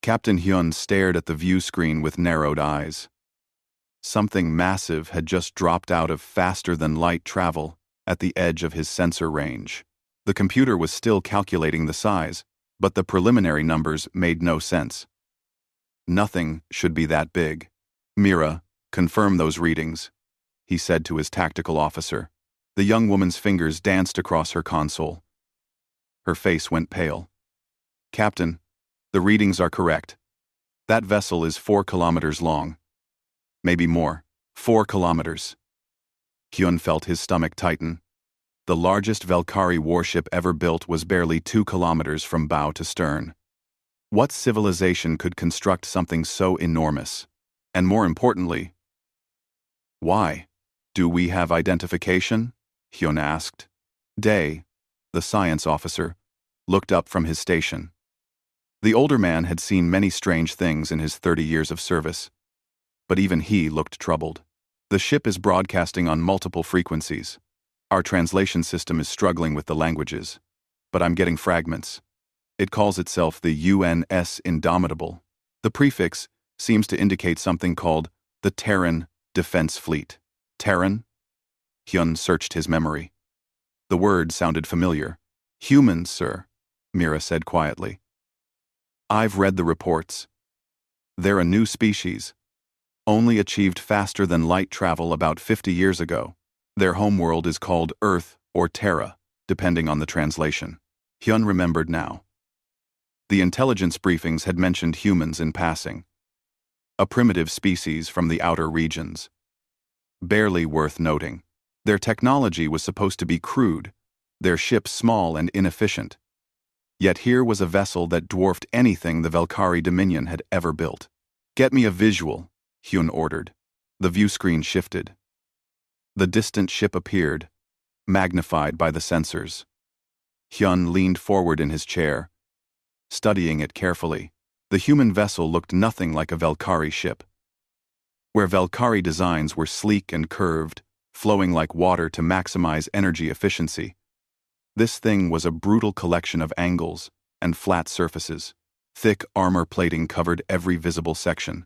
Captain Hyun stared at the view screen with narrowed eyes. Something massive had just dropped out of faster-than-light travel at the edge of his sensor range. The computer was still calculating the size, but the preliminary numbers made no sense. Nothing should be that big. Mira, confirm those readings, he said to his tactical officer. The young woman's fingers danced across her console. Her face went pale. Captain, the readings are correct. That vessel is 4 kilometers long. Maybe more. 4 kilometers. Hyun felt his stomach tighten. The largest Valkyrie warship ever built was barely 2 kilometers from bow to stern. What civilization could construct something so enormous? And more importantly, why? Do we have identification? Hyun asked. Dae, the science officer, looked up from his station. The older man had seen many strange things in his 30 years of service, but even he looked troubled. The ship is broadcasting on multiple frequencies. Our translation system is struggling with the languages, but I'm getting fragments. It calls itself the UNS Indomitable. The prefix seems to indicate something called the Terran Defense Fleet. Terran? Hyun searched his memory. The word sounded familiar. Humans, sir, Mira said quietly. I've read the reports. They're a new species. Only achieved faster-than-light travel about 50 years ago. Their homeworld is called Earth or Terra, depending on the translation. Hyun remembered now. The intelligence briefings had mentioned humans in passing. A primitive species from the outer regions. Barely worth noting. Their technology was supposed to be crude, their ships small and inefficient. Yet here was a vessel that dwarfed anything the Valkyrie Dominion had ever built. Get me a visual, Hyun ordered. The view screen shifted. The distant ship appeared, magnified by the sensors. Hyun leaned forward in his chair, studying it carefully. The human vessel looked nothing like a Valkyrie ship. Where Valkyrie designs were sleek and curved, flowing like water to maximize energy efficiency, this thing was a brutal collection of angles and flat surfaces. Thick armor plating covered every visible section.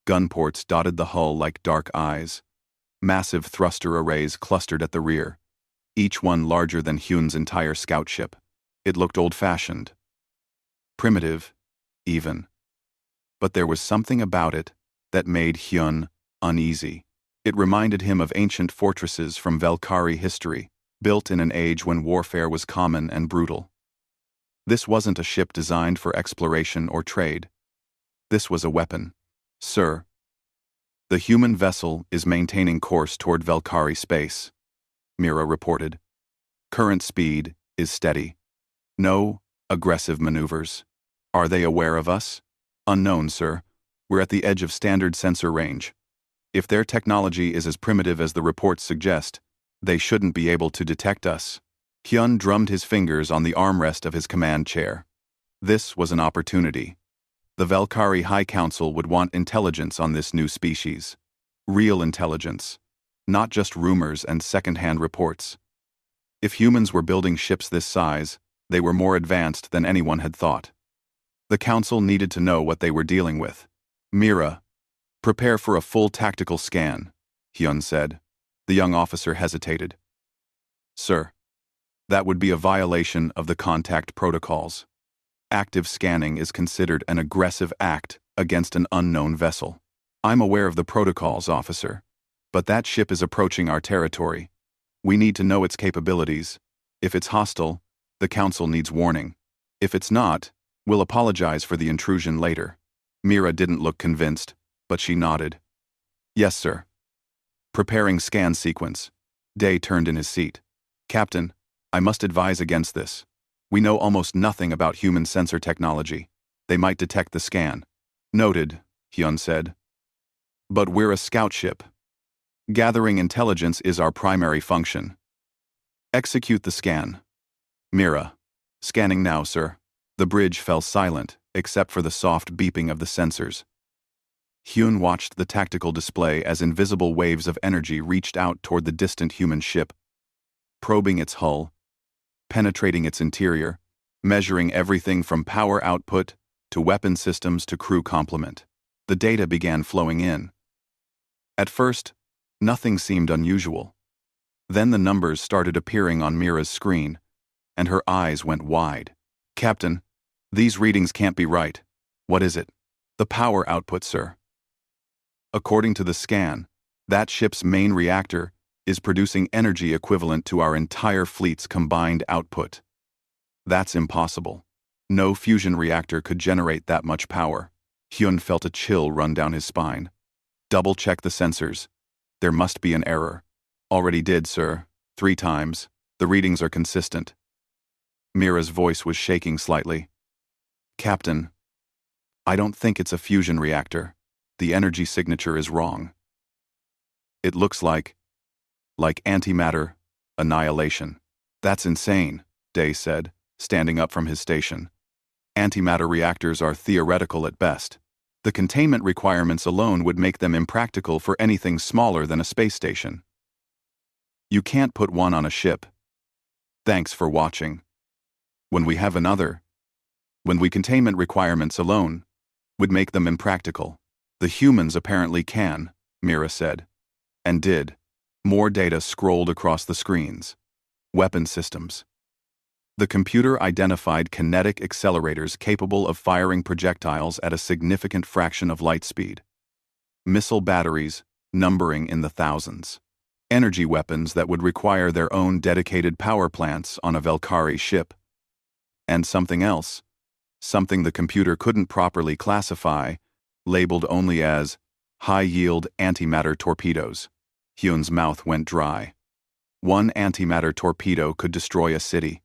Gun ports dotted the hull like dark eyes. Massive thruster arrays clustered at the rear, each one larger than Hyun's entire scout ship. It looked old-fashioned. Primitive, even. But there was something about it that made Hyun uneasy. It reminded him of ancient fortresses from Valkyrie history, built in an age when warfare was common and brutal. This wasn't a ship designed for exploration or trade. This was a weapon. Sir, the human vessel is maintaining course toward Valkyrie space, Mira reported. Current speed is steady. No aggressive maneuvers. Are they aware of us? Unknown, sir. We're at the edge of standard sensor range. If their technology is as primitive as the reports suggest, they shouldn't be able to detect us. Hyun drummed his fingers on the armrest of his command chair. This was an opportunity. The Valkyrie High Council would want intelligence on this new species. Real intelligence. Not just rumors and second-hand reports. If humans were building ships this size, they were more advanced than anyone had thought. The Council needed to know what they were dealing with. Mira, prepare for a full tactical scan, Hyun said. The young officer hesitated. Sir, that would be a violation of the contact protocols. Active scanning is considered an aggressive act against an unknown vessel. I'm aware of the protocols, officer, but that ship is approaching our territory. We need to know its capabilities. If it's hostile, the Council needs warning. If it's not, we'll apologize for the intrusion later. Mira didn't look convinced, but she nodded. Yes, sir. Preparing scan sequence. Dae turned in his seat. Captain, I must advise against this. We know almost nothing about human sensor technology. They might detect the scan. Noted, Hyun said. But we're a scout ship. Gathering intelligence is our primary function. Execute the scan. Mira. Scanning now, sir. The bridge fell silent, except for the soft beeping of the sensors. Hyun watched the tactical display as invisible waves of energy reached out toward the distant human ship, probing its hull, penetrating its interior, measuring everything from power output to weapon systems to crew complement. The data began flowing in. At first, nothing seemed unusual. Then the numbers started appearing on Mira's screen, and her eyes went wide. "Captain, these readings can't be right. What is it?" "The power output, sir. According to the scan, that ship's main reactor is producing energy equivalent to our entire fleet's combined output. That's impossible. No fusion reactor could generate that much power." Hyun felt a chill run down his spine. "Double-check the sensors. There must be an error." "Already did, sir. 3 times. The readings are consistent." Mira's voice was shaking slightly. "Captain, I don't think it's a fusion reactor. The energy signature is wrong. It looks like antimatter annihilation." "That's insane," Day said, standing up from his station. "Antimatter reactors are theoretical at best. The containment requirements alone would make them impractical for anything smaller than a space station. You can't put one on a ship. Thanks for watching. When we containment requirements alone would make them impractical. The humans apparently can," Mira said. And did. More data scrolled across the screens. Weapon systems. The computer identified kinetic accelerators capable of firing projectiles at a significant fraction of light speed. Missile batteries, numbering in the thousands. Energy weapons that would require their own dedicated power plants on a Valkyrie ship. And something else, something the computer couldn't properly classify, labeled only as high-yield antimatter torpedoes. Hyun's mouth went dry. One antimatter torpedo could destroy a city.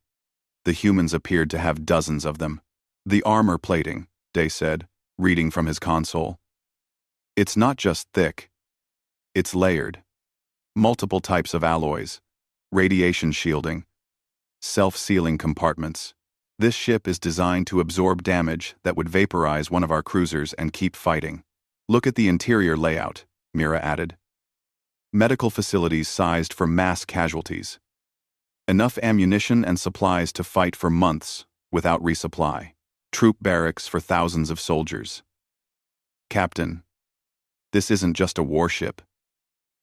The humans appeared to have dozens of them. "The armor plating," Day said, reading from his console. "It's not just thick. It's layered. Multiple types of alloys, radiation shielding, self-sealing compartments. This ship is designed to absorb damage that would vaporize one of our cruisers and keep fighting." "Look at the interior layout," Mira added. "Medical facilities sized for mass casualties. Enough ammunition and supplies to fight for months without resupply. Troop barracks for thousands of soldiers." "Captain, this isn't just a warship.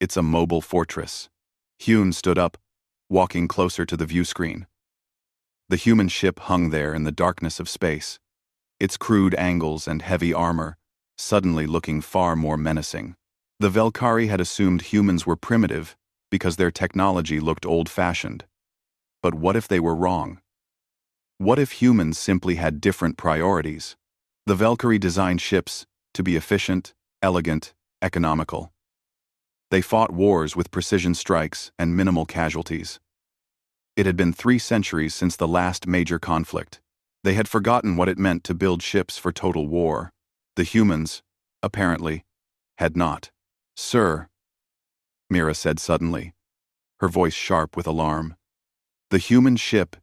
It's a mobile fortress." Hyun stood up, walking closer to the view screen. The human ship hung there in the darkness of space, its crude angles and heavy armor suddenly looking far more menacing. The Valkyrie had assumed humans were primitive because their technology looked old-fashioned. But what if they were wrong? What if humans simply had different priorities? The Valkyrie designed ships to be efficient, elegant, economical. They fought wars with precision strikes and minimal casualties. It had been 3 centuries since the last major conflict. They had forgotten what it meant to build ships for total war. The humans, apparently, had not. "Sir," Mira said suddenly, her voice sharp with alarm, "the human ship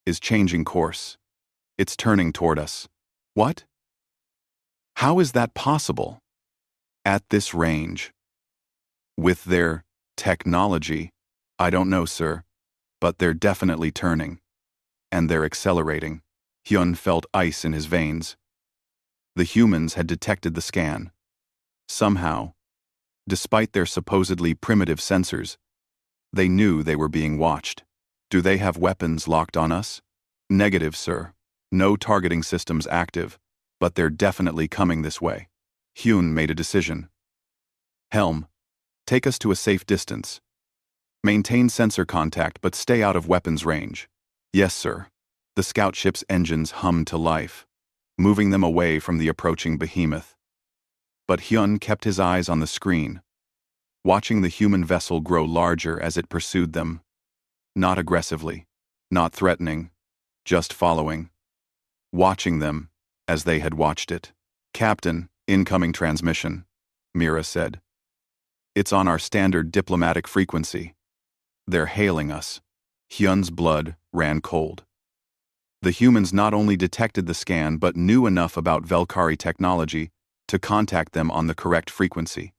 is changing course. It's turning toward us." "What? How is that possible? At this range? With their technology?" "I don't know, sir, but they're definitely turning. And they're accelerating." Hyun felt ice in his veins. The humans had detected the scan. Somehow, despite their supposedly primitive sensors, they knew they were being watched. "Do they have weapons locked on us?" "Negative, sir. No targeting systems active, but they're definitely coming this way." Hyun made a decision. "Helm, take us to a safe distance. Maintain sensor contact but stay out of weapons range." "Yes, sir." The scout ship's engines hummed to life, moving them away from the approaching behemoth. But Hyun kept his eyes on the screen, watching the human vessel grow larger as it pursued them. Not aggressively, not threatening, just following. Watching them as they had watched it. "Captain, incoming transmission," Mira said. "It's on our standard diplomatic frequency. They're hailing us." Hyun's blood ran cold. The humans not only detected the scan but knew enough about Valkyrie technology to contact them on the correct frequency.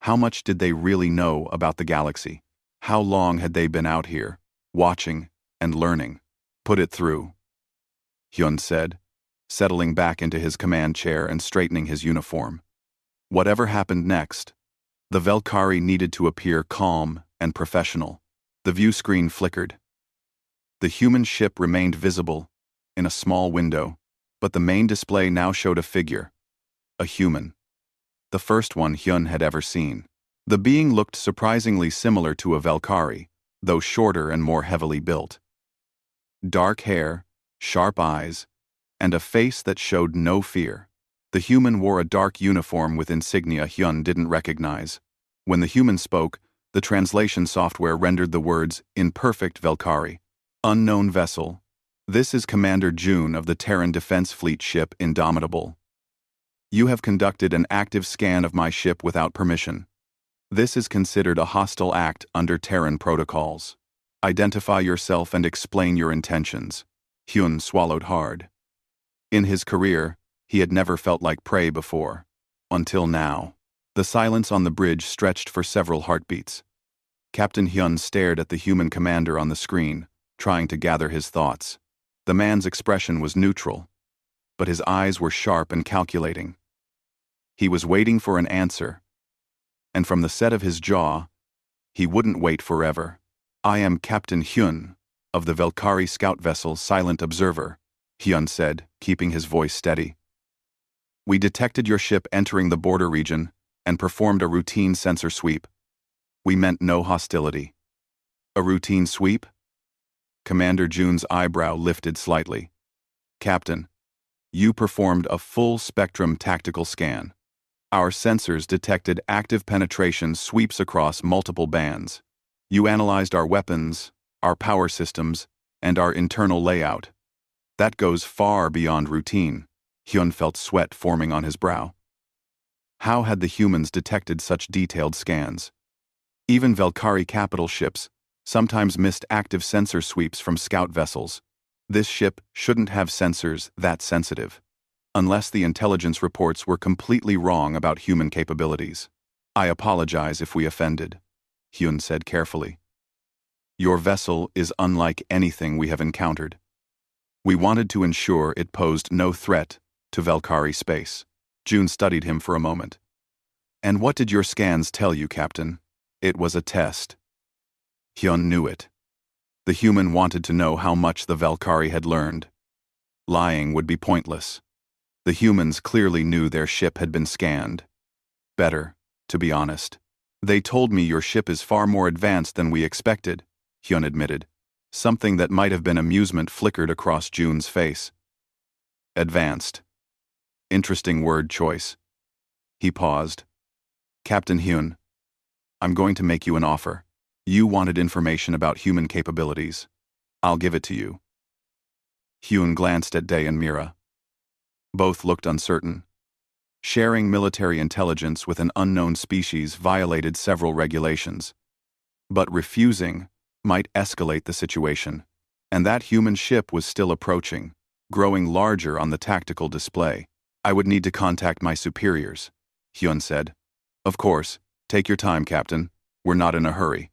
How much did they really know about the galaxy? How long had they been out here, watching and learning? "Put it through," Hyun said, settling back into his command chair and straightening his uniform. Whatever happened next, the Velkari needed to appear calm and professional. The view screen flickered. The human ship remained visible in a small window, but the main display now showed a figure, a human. The first one Hyun had ever seen. The being looked surprisingly similar to a Velkari, though shorter and more heavily built. Dark hair, sharp eyes, and a face that showed no fear. The human wore a dark uniform with insignia Hyun didn't recognize. When the human spoke, the translation software rendered the words in perfect Velkari. Unknown vessel. This is Commander June of the Terran Defense Fleet ship Indomitable. You have conducted an active scan of my ship without permission. This is considered a hostile act under Terran protocols. Identify yourself and explain your intentions. Hyun swallowed hard. In his career, he had never felt like prey before. Until now. The silence on the bridge stretched for several heartbeats. Captain Hyun stared at the human commander on the screen, trying to gather his thoughts. The man's expression was neutral, but his eyes were sharp and calculating. He was waiting for an answer, and from the set of his jaw, he wouldn't wait forever. I am Captain Hyun, of the Velkari scout vessel Silent Observer, Hyun said, keeping his voice steady. We detected your ship entering the border region and performed a routine sensor sweep. We meant no hostility. A routine sweep? Commander June's eyebrow lifted slightly. Captain, you performed a full-spectrum tactical scan. Our sensors detected active penetration sweeps across multiple bands. You analyzed our weapons, our power systems, and our internal layout. That goes far beyond routine. Hyun felt sweat forming on his brow. How had the humans detected such detailed scans? Even Velkari capital ships sometimes missed active sensor sweeps from scout vessels. This ship shouldn't have sensors that sensitive, unless the intelligence reports were completely wrong about human capabilities. I apologize if we offended, Hyun said carefully. Your vessel is unlike anything we have encountered. We wanted to ensure it posed no threat to Velkari space. June studied him for a moment. And what did your scans tell you, Captain? It was a test. Hyun knew it. The human wanted to know how much the Velkari had learned. Lying would be pointless. The humans clearly knew their ship had been scanned. Better, to be honest. They told me your ship is far more advanced than we expected, Hyun admitted. Something that might have been amusement flickered across June's face. Advanced. Interesting word choice. He paused. Captain Hyun, I'm going to make you an offer. You wanted information about human capabilities. I'll give it to you. Hyun glanced at Dae and Mira. Both looked uncertain. Sharing military intelligence with an unknown species violated several regulations. But refusing might escalate the situation, and that human ship was still approaching, growing larger on the tactical display. I would need to contact my superiors, Hyun said. Of course, take your time, Captain. We're not in a hurry.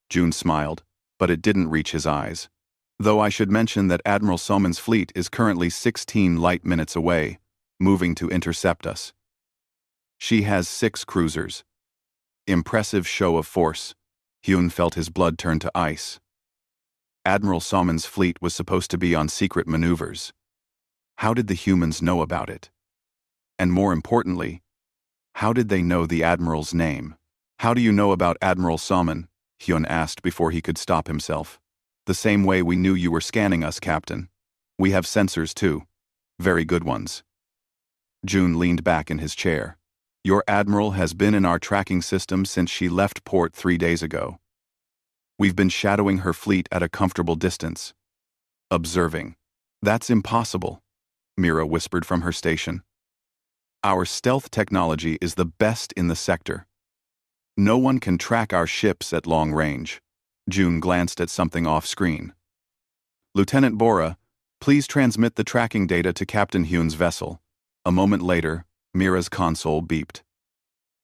June smiled, but it didn't reach his eyes. Though I should mention that Admiral Soman's fleet is currently 16 light minutes away, moving to intercept us. She has 6 cruisers. Impressive show of force. Hyun felt his blood turn to ice. Admiral Soman's fleet was supposed to be on secret maneuvers. How did the humans know about it? And more importantly, how did they know the Admiral's name? How do you know about Admiral Soman? Hyun asked before he could stop himself. The same way we knew you were scanning us, Captain. We have sensors too. Very good ones. June leaned back in his chair. Your Admiral has been in our tracking system since she left port 3 days ago. We've been shadowing her fleet at a comfortable distance. Observing. That's impossible, Mira whispered from her station. Our stealth technology is the best in the sector. No one can track our ships at long range. June glanced at something off-screen. Lieutenant Bora, please transmit the tracking data to Captain Hyun's vessel. A moment later, Mira's console beeped.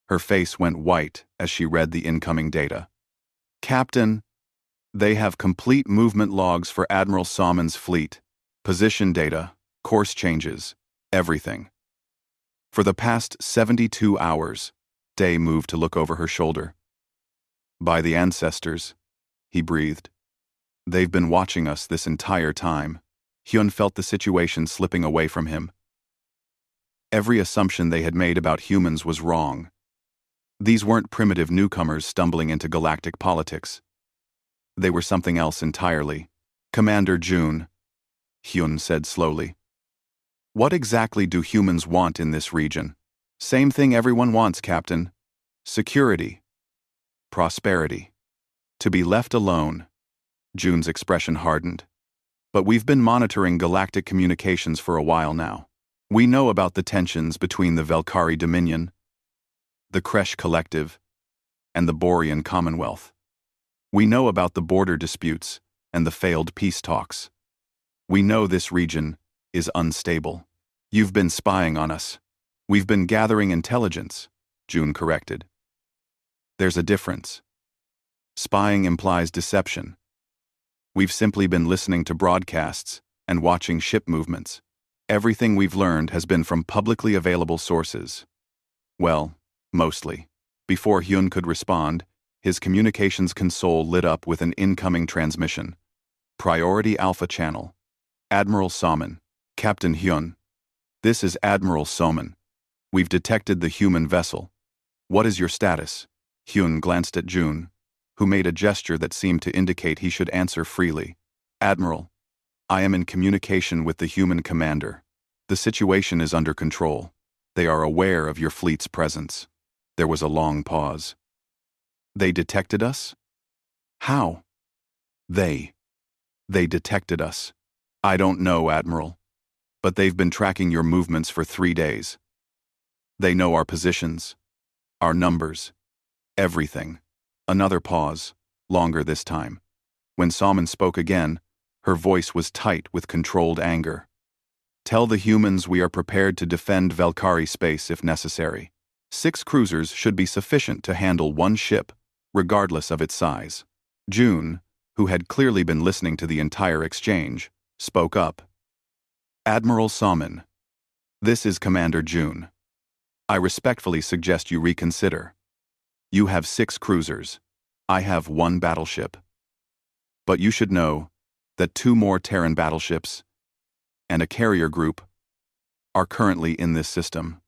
Her face went white as she read the incoming data. Captain, they have complete movement logs for Admiral Soman's fleet. Position data, Course changes. Everything. For the past 72 hours, Day moved to look over her shoulder. By the ancestors, he breathed. They've been watching us this entire time. Hyun felt the situation slipping away from him. Every assumption they had made about humans was wrong. These weren't primitive newcomers stumbling into galactic politics. They were something else entirely. Commander June, Hyun said slowly. What exactly do humans want in this region? Same thing everyone wants, Captain. Security. Prosperity. To be left alone. June's expression hardened. But we've been monitoring galactic communications for a while now. We know about the tensions between the Velkari Dominion, the Kresh Collective, and the Borean Commonwealth. We know about the border disputes and the failed peace talks. We know this region is unstable. You've been spying on us. We've been gathering intelligence, June corrected. There's a difference. Spying implies deception. We've simply been listening to broadcasts and watching ship movements. Everything we've learned has been from publicly available sources. Well, mostly. Before Hyun could respond, his communications console lit up with an incoming transmission. Priority Alpha Channel. Admiral Soman. Captain Hyun. This is Admiral Soman. We've detected the human vessel. What is your status? Hyun glanced at June, who made a gesture that seemed to indicate he should answer freely. Admiral, I am in communication with the human commander. The situation is under control. They are aware of your fleet's presence. There was a long pause. They detected us? How? They detected us. I don't know, Admiral. But they've been tracking your movements for 3 days. They know our positions, our numbers, everything. Another pause, longer this time. When Salmon spoke again, her voice was tight with controlled anger. Tell the humans we are prepared to defend Velkari space if necessary. 6 cruisers should be sufficient to handle one ship, regardless of its size. June, who had clearly been listening to the entire exchange, spoke up. Admiral Salmon, this is Commander June. I respectfully suggest you reconsider. You have 6 cruisers. I have 1 battleship. But you should know that 2 more Terran battleships and a carrier group are currently in this system.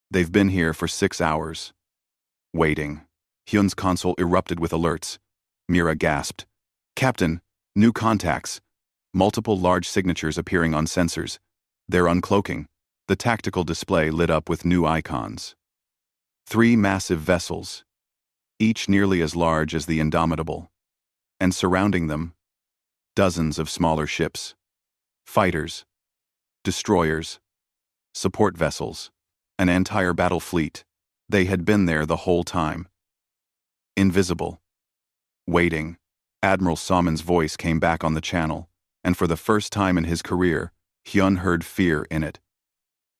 They've been here for 6 hours. Waiting. Hyun's console erupted with alerts. Mira gasped. Captain, new contacts. Multiple large signatures appearing on sensors. They're uncloaking. The tactical display lit up with new icons. 3 massive vessels, each nearly as large as the Indomitable. And surrounding them, dozens of smaller ships. Fighters, destroyers, support vessels, an entire battle fleet. They had been there the whole time. Invisible. Waiting. Admiral Salmon's voice came back on the channel, and for the first time in his career, Hyun heard fear in it.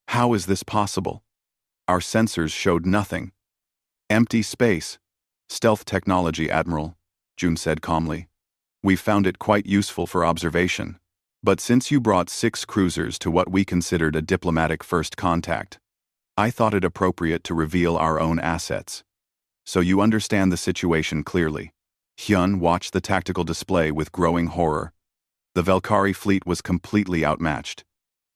How is this possible? Our sensors showed nothing. Empty space. Stealth technology, Admiral, June said calmly. We found it quite useful for observation. But since you brought 6 cruisers to what we considered a diplomatic first contact, I thought it appropriate to reveal our own assets. So you understand the situation clearly. Hyun watched the tactical display with growing horror. The Velkari fleet was completely outmatched.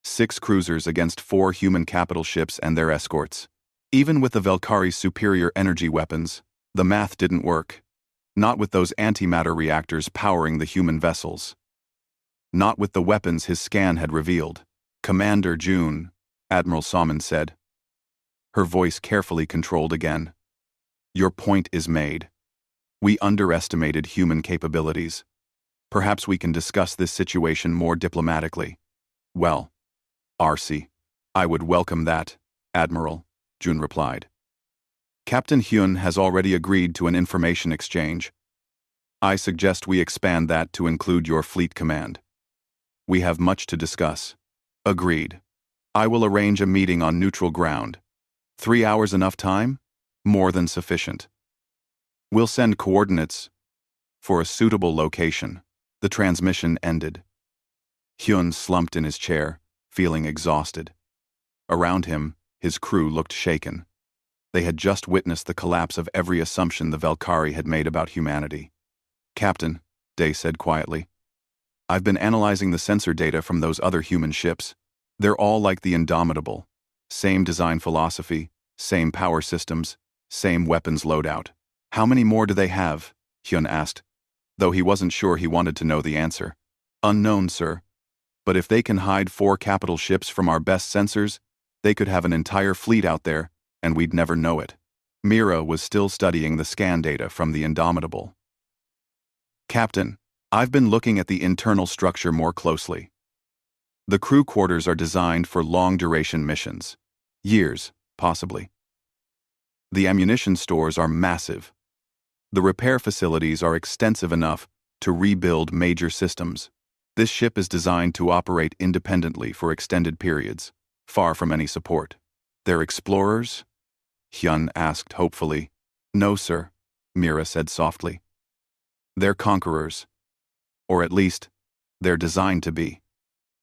6 cruisers against 4 human capital ships and their escorts. Even with the Velkari's superior energy weapons, the math didn't work. Not with those antimatter reactors powering the human vessels. Not with the weapons his scan had revealed. Commander June, Admiral Salmon said. Her voice carefully controlled again. Your point is made. We underestimated human capabilities. Perhaps we can discuss this situation more diplomatically. Well, RC, I would welcome that, Admiral, June replied. Captain Hyun has already agreed to an information exchange. I suggest we expand that to include your fleet command. We have much to discuss. Agreed. I will arrange a meeting on neutral ground. 3 hours enough time? More than sufficient. We'll send coordinates for a suitable location. The transmission ended. Hyun slumped in his chair, feeling exhausted. Around him, his crew looked shaken. They had just witnessed the collapse of every assumption the Valkyrie had made about humanity. "Captain," Day said quietly, "I've been analyzing the sensor data from those other human ships. They're all like the Indomitable. Same design philosophy, same power systems, same weapons loadout. How many more do they have?" Hyun asked, though he wasn't sure he wanted to know the answer. "Unknown, sir. But if they can hide 4 capital ships from our best sensors, they could have an entire fleet out there, and we'd never know it." Mira was still studying the scan data from the Indomitable. "Captain, I've been looking at the internal structure more closely. The crew quarters are designed for long-duration missions. Years, possibly. The ammunition stores are massive. The repair facilities are extensive enough to rebuild major systems. This ship is designed to operate independently for extended periods, far from any support." "They're explorers?" Hyun asked hopefully. "No, sir," Mira said softly. "They're conquerors. Or at least, they're designed to be.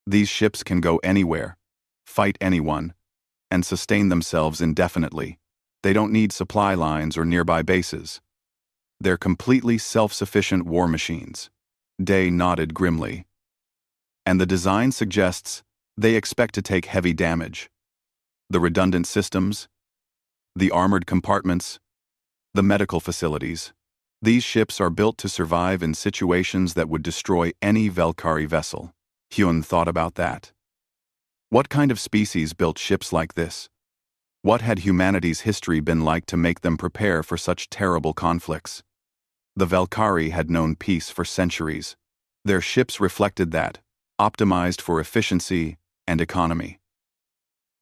These ships can go anywhere, fight anyone, and sustain themselves indefinitely. They don't need supply lines or nearby bases. They're completely self-sufficient war machines." Day nodded grimly. "And the design suggests they expect to take heavy damage. The redundant systems, the armored compartments, the medical facilities. These ships are built to survive in situations that would destroy any Valkyrie vessel." Hyun thought about that. What kind of species built ships like this? What had humanity's history been like to make them prepare for such terrible conflicts? The Valkyrie had known peace for centuries. Their ships reflected that, optimized for efficiency and economy.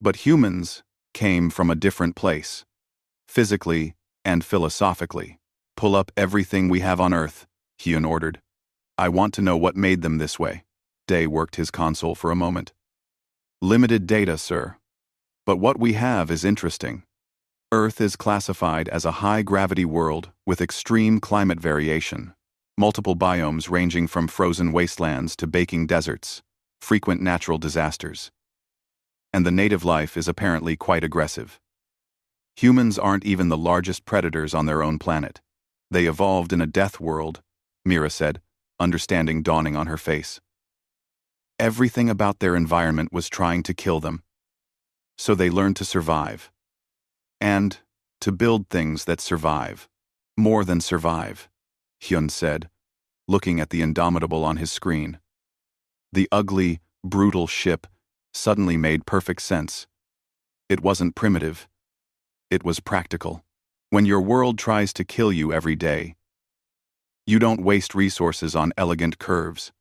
But humans came from a different place, physically and philosophically. "Pull up everything we have on Earth," Hyun ordered. "I want to know what made them this way." Day worked his console for a moment. "Limited data, sir. But what we have is interesting. Earth is classified as a high-gravity world with extreme climate variation. Multiple biomes ranging from frozen wastelands to baking deserts, frequent natural disasters. And the native life is apparently quite aggressive. Humans aren't even the largest predators on their own planet. They evolved in a death world," Mira said, understanding dawning on her face. "Everything about their environment was trying to kill them. So they learned to survive. And to build things that survive. More than survive," Hyun said, looking at the Indomitable on his screen. The ugly, brutal ship suddenly made perfect sense. It wasn't primitive. It was practical. When your world tries to kill you every day, you don't waste resources on elegant curves.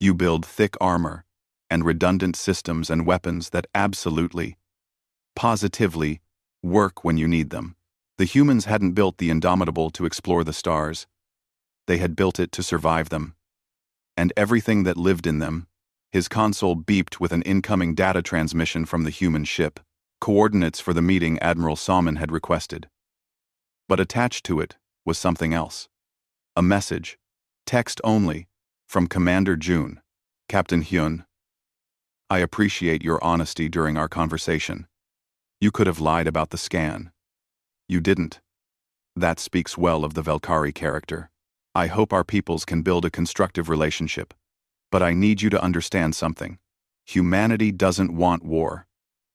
You build thick armor and redundant systems and weapons that absolutely, positively, work when you need them. The humans hadn't built the Indomitable to explore the stars. They had built it to survive them. And everything that lived in them. His console beeped with an incoming data transmission from the human ship, coordinates for the meeting Admiral Salmon had requested. But attached to it was something else. A message, text only, from Commander June. "Captain Hyun, I appreciate your honesty during our conversation. You could have lied about the scan. You didn't. That speaks well of the Valkyrie character. I hope our peoples can build a constructive relationship. But I need you to understand something. Humanity doesn't want war.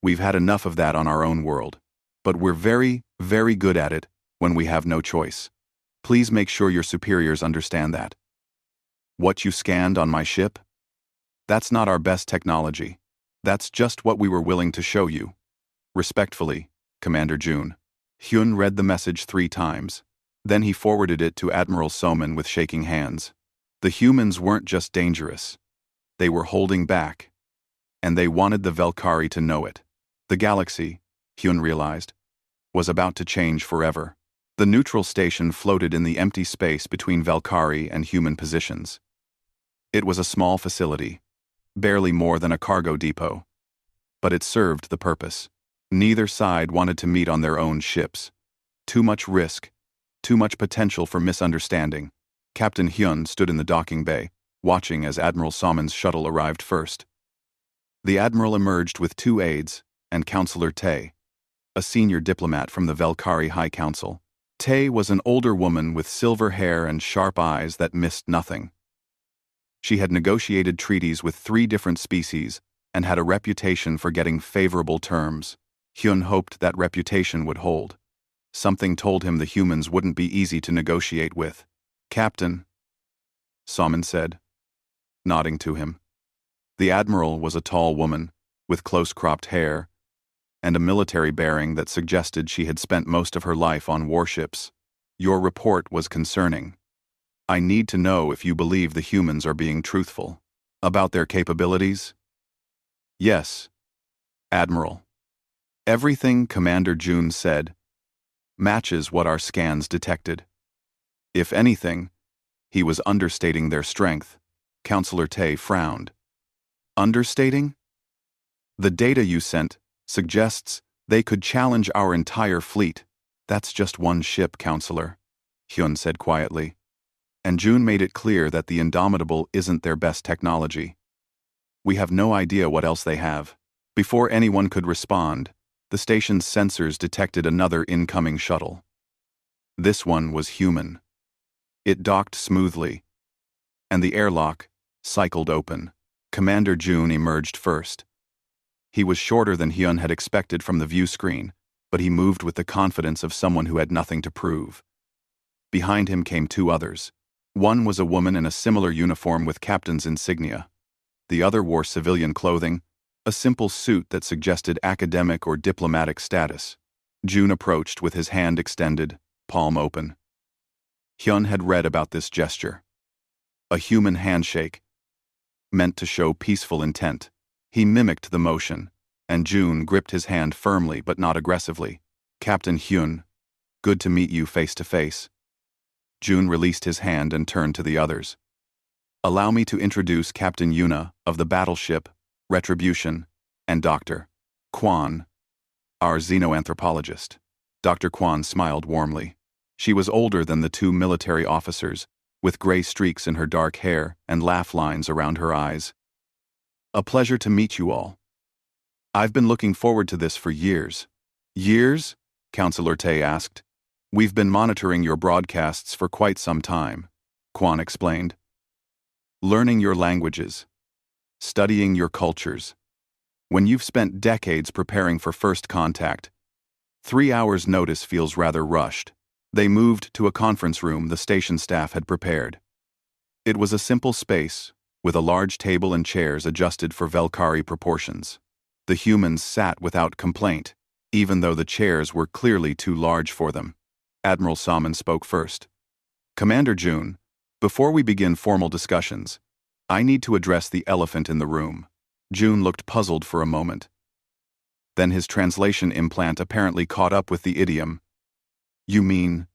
We've had enough of that on our own world. But we're very, very good at it when we have no choice. Please make sure your superiors understand that. What you scanned on my ship? That's not our best technology. That's just what we were willing to show you. Respectfully, Commander June." Hyun read the message 3 times. Then he forwarded it to Admiral Soman with shaking hands. The humans weren't just dangerous. They were holding back. And they wanted the Valkyrie to know it. The galaxy, Hyun realized, was about to change forever. The neutral station floated in the empty space between Valkyrie and human positions. It was a small facility, barely more than a cargo depot. But it served the purpose. Neither side wanted to meet on their own ships. Too much risk, too much potential for misunderstanding. Captain Hyun stood in the docking bay, watching as Admiral Salmon's shuttle arrived first. The admiral emerged with 2 aides and Counselor Tay, a senior diplomat from the Velkari High Council. Tay was an older woman with silver hair and sharp eyes that missed nothing. She had negotiated treaties with 3 different species and had a reputation for getting favorable terms. Hyun hoped that reputation would hold. Something told him the humans wouldn't be easy to negotiate with. "Captain," Salmon said, nodding to him. The admiral was a tall woman, with close-cropped hair, and a military bearing that suggested she had spent most of her life on warships. "Your report was concerning. I need to know if you believe the humans are being truthful. About their capabilities?" "Yes, Admiral. Everything Commander June said matches what our scans detected. If anything, he was understating their strength." Counselor Tay frowned. "Understating? The data you sent suggests they could challenge our entire fleet." "That's just one ship, Counselor," Hyun said quietly. "And June made it clear that the Indomitable isn't their best technology. We have no idea what else they have." Before anyone could respond, the station's sensors detected another incoming shuttle. This one was human. It docked smoothly, and the airlock cycled open. Commander June emerged first. He was shorter than Hyun had expected from the view screen, but he moved with the confidence of someone who had nothing to prove. Behind him came 2 others. One was a woman in a similar uniform with captain's insignia. The other wore civilian clothing, a simple suit that suggested academic or diplomatic status. June approached with his hand extended, palm open. Hyun had read about this gesture. A human handshake, meant to show peaceful intent. He mimicked the motion, and June gripped his hand firmly but not aggressively. "Captain Hyun, good to meet you face to face." June released his hand and turned to the others. "Allow me to introduce Captain Yuna of the battleship Retribution, and Dr. Kwan, our xenoanthropologist." Dr. Kwan smiled warmly. She was older than the 2 military officers, with gray streaks in her dark hair and laugh lines around her eyes. "A pleasure to meet you all. I've been looking forward to this for years." "Years?" Counselor Tay asked. "We've been monitoring your broadcasts for quite some time," Kwan explained. "Learning your languages, studying your cultures. When you've spent decades preparing for first contact, 3 hours' notice feels rather rushed." They moved to a conference room the station staff had prepared. It was a simple space, with a large table and chairs adjusted for Velkari proportions. The humans sat without complaint, even though the chairs were clearly too large for them. Admiral Salmon spoke first. "Commander June, before we begin formal discussions, I need to address the elephant in the room." June looked puzzled for a moment. Then his translation implant apparently caught up with the idiom. "You mean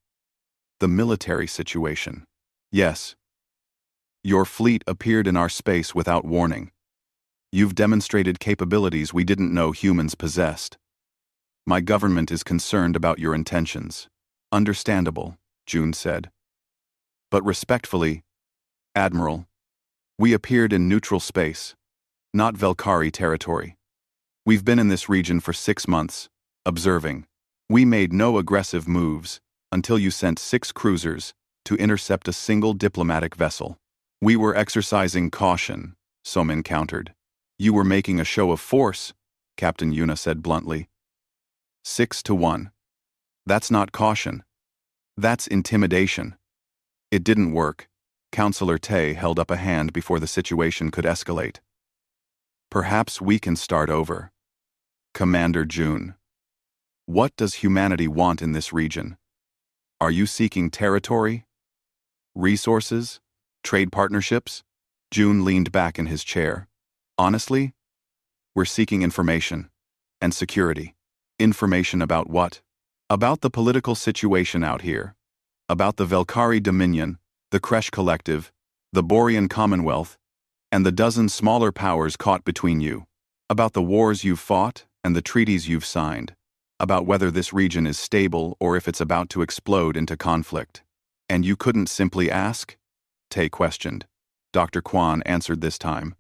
the military situation?" "Yes. Your fleet appeared in our space without warning. You've demonstrated capabilities we didn't know humans possessed. My government is concerned about your intentions." "Understandable," June said. "But respectfully, Admiral, we appeared in neutral space, not Velkari territory. We've been in this region for 6 months, observing. We made no aggressive moves until you sent 6 cruisers to intercept a single diplomatic vessel. We were exercising caution," Somin countered. "You were making a show of force," Captain Yuna said bluntly. 6-1. That's not caution. That's intimidation. It didn't work. Counselor Tay held up a hand before the situation could escalate. "Perhaps we can start over." "Commander June, what does humanity want in this region? Are you seeking territory? Resources? Trade partnerships?" June leaned back in his chair. "Honestly, we're seeking information. And security." "Information about what?" "About the political situation out here. About the Velkari Dominion, the Kresh Collective, the Borean Commonwealth, and the dozen smaller powers caught between you. About the wars you've fought and the treaties you've signed. About whether this region is stable or if it's about to explode into conflict." "And you couldn't simply ask?" Tay questioned. Dr. Kwan answered this time.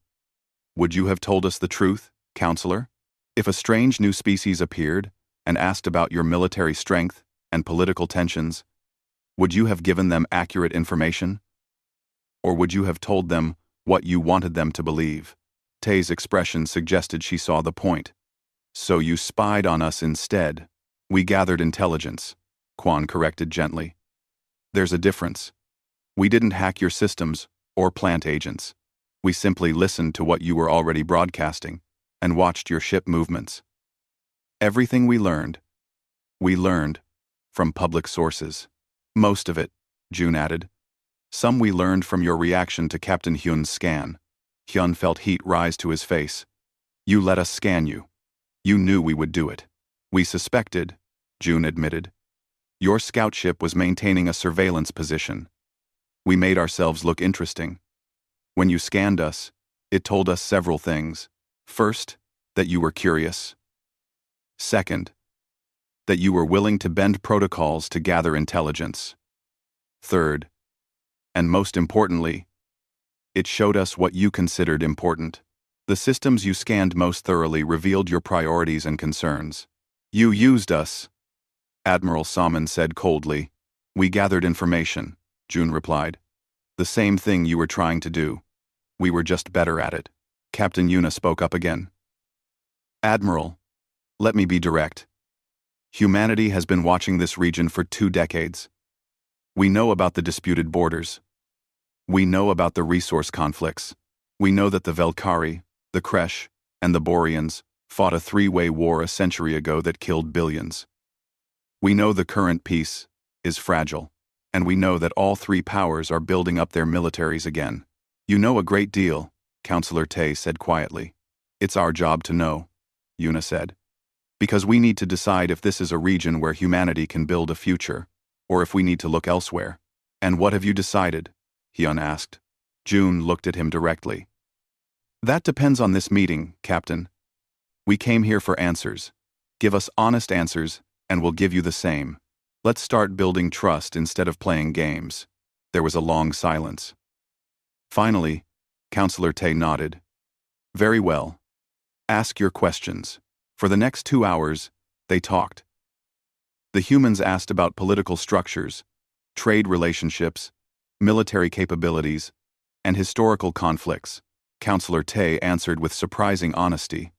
"Would you have told us the truth?" Counselor? If a strange new species appeared and asked about your military strength and political tensions, would you have given them accurate information? Or would you have told them what you wanted them to believe? Tay's expression suggested she saw the point. So you spied on us instead. We gathered intelligence, Quan corrected gently. There's a difference. We didn't hack your systems or plant agents. We simply listened to what you were already broadcasting and watched your ship movements. Everything we learned from public sources. Most of it, June added. Some we learned from your reaction to Captain Hyun's scan. Hyun felt heat rise to his face. You let us scan you. You knew we would do it. We suspected, June admitted. Your scout ship was maintaining a surveillance position. We made ourselves look interesting. When you scanned us, it told us several things. First, that you were curious. Second, that you were willing to bend protocols to gather intelligence. Third, and most importantly, it showed us what you considered important. The systems you scanned most thoroughly revealed your priorities and concerns. You used us, Admiral Salmon said coldly. We gathered information, June replied. The same thing you were trying to do. We were just better at it. Captain Yuna spoke up again. Admiral, let me be direct. Humanity has been watching this region for 2 decades. We know about the disputed borders. We know about the resource conflicts. We know that the Velkari, the Kresh, and the Boreans fought a 3-way war a century ago that killed billions. We know the current peace is fragile, and we know that all 3 powers are building up their militaries again. You know a great deal, Counselor Tay said quietly. It's our job to know, Yuna said. Because we need to decide if this is a region where humanity can build a future, or if we need to look elsewhere. And what have you decided? Hyun asked. June looked at him directly. That depends on this meeting, Captain. We came here for answers. Give us honest answers, and we'll give you the same. Let's start building trust instead of playing games. There was a long silence. Finally, Counselor Tay nodded. Very well. Ask your questions. For the next 2 hours, they talked. The humans asked about political structures, trade relationships, military capabilities, and historical conflicts. Counselor Tay answered with surprising honesty,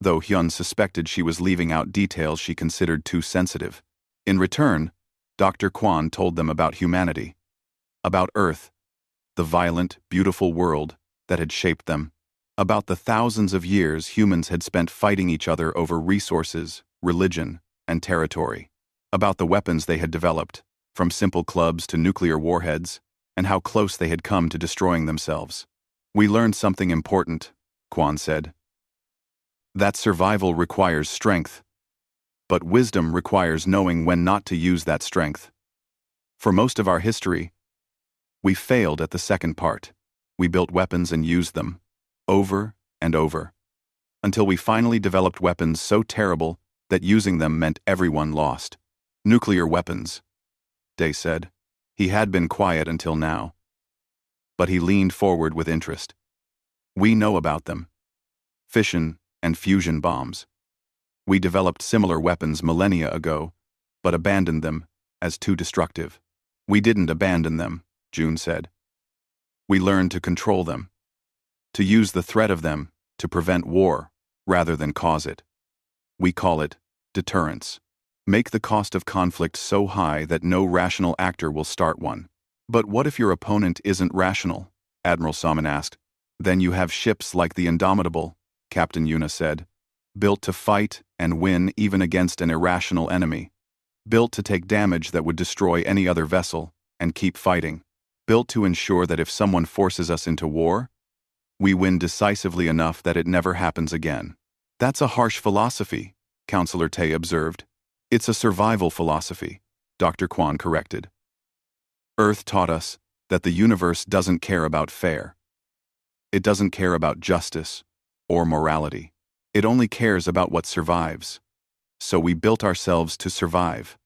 though Hyun suspected she was leaving out details she considered too sensitive. In return, Dr. Kwan told them about humanity, about Earth, the violent, beautiful world that had shaped them, about the thousands of years humans had spent fighting each other over resources, religion, and territory, about the weapons they had developed, from simple clubs to nuclear warheads, and how close they had come to destroying themselves. We learned something important, Kwan said. That survival requires strength, but wisdom requires knowing when not to use that strength. For most of our history, we failed at the second part. We built weapons and used them, over and over, until we finally developed weapons so terrible that using them meant everyone lost. Nuclear weapons, Day said. He had been quiet until now. But he leaned forward with interest. We know about them. Fission and fusion bombs. We developed similar weapons millennia ago, but abandoned them as too destructive. We didn't abandon them, June said. We learned to control them, to use the threat of them to prevent war rather than cause it. We call it deterrence. Make the cost of conflict so high that no rational actor will start one. But what if your opponent isn't rational? Admiral Salmon asked. Then you have ships like the Indomitable, Captain Yuna said, built to fight and win even against an irrational enemy, built to take damage that would destroy any other vessel and keep fighting, built to ensure that if someone forces us into war, we win decisively enough that it never happens again. That's a harsh philosophy, Counselor Tay observed. It's a survival philosophy, Dr. Kwan corrected. Earth taught us that the universe doesn't care about fair. It doesn't care about justice or morality. It only cares about what survives. So we built ourselves to survive,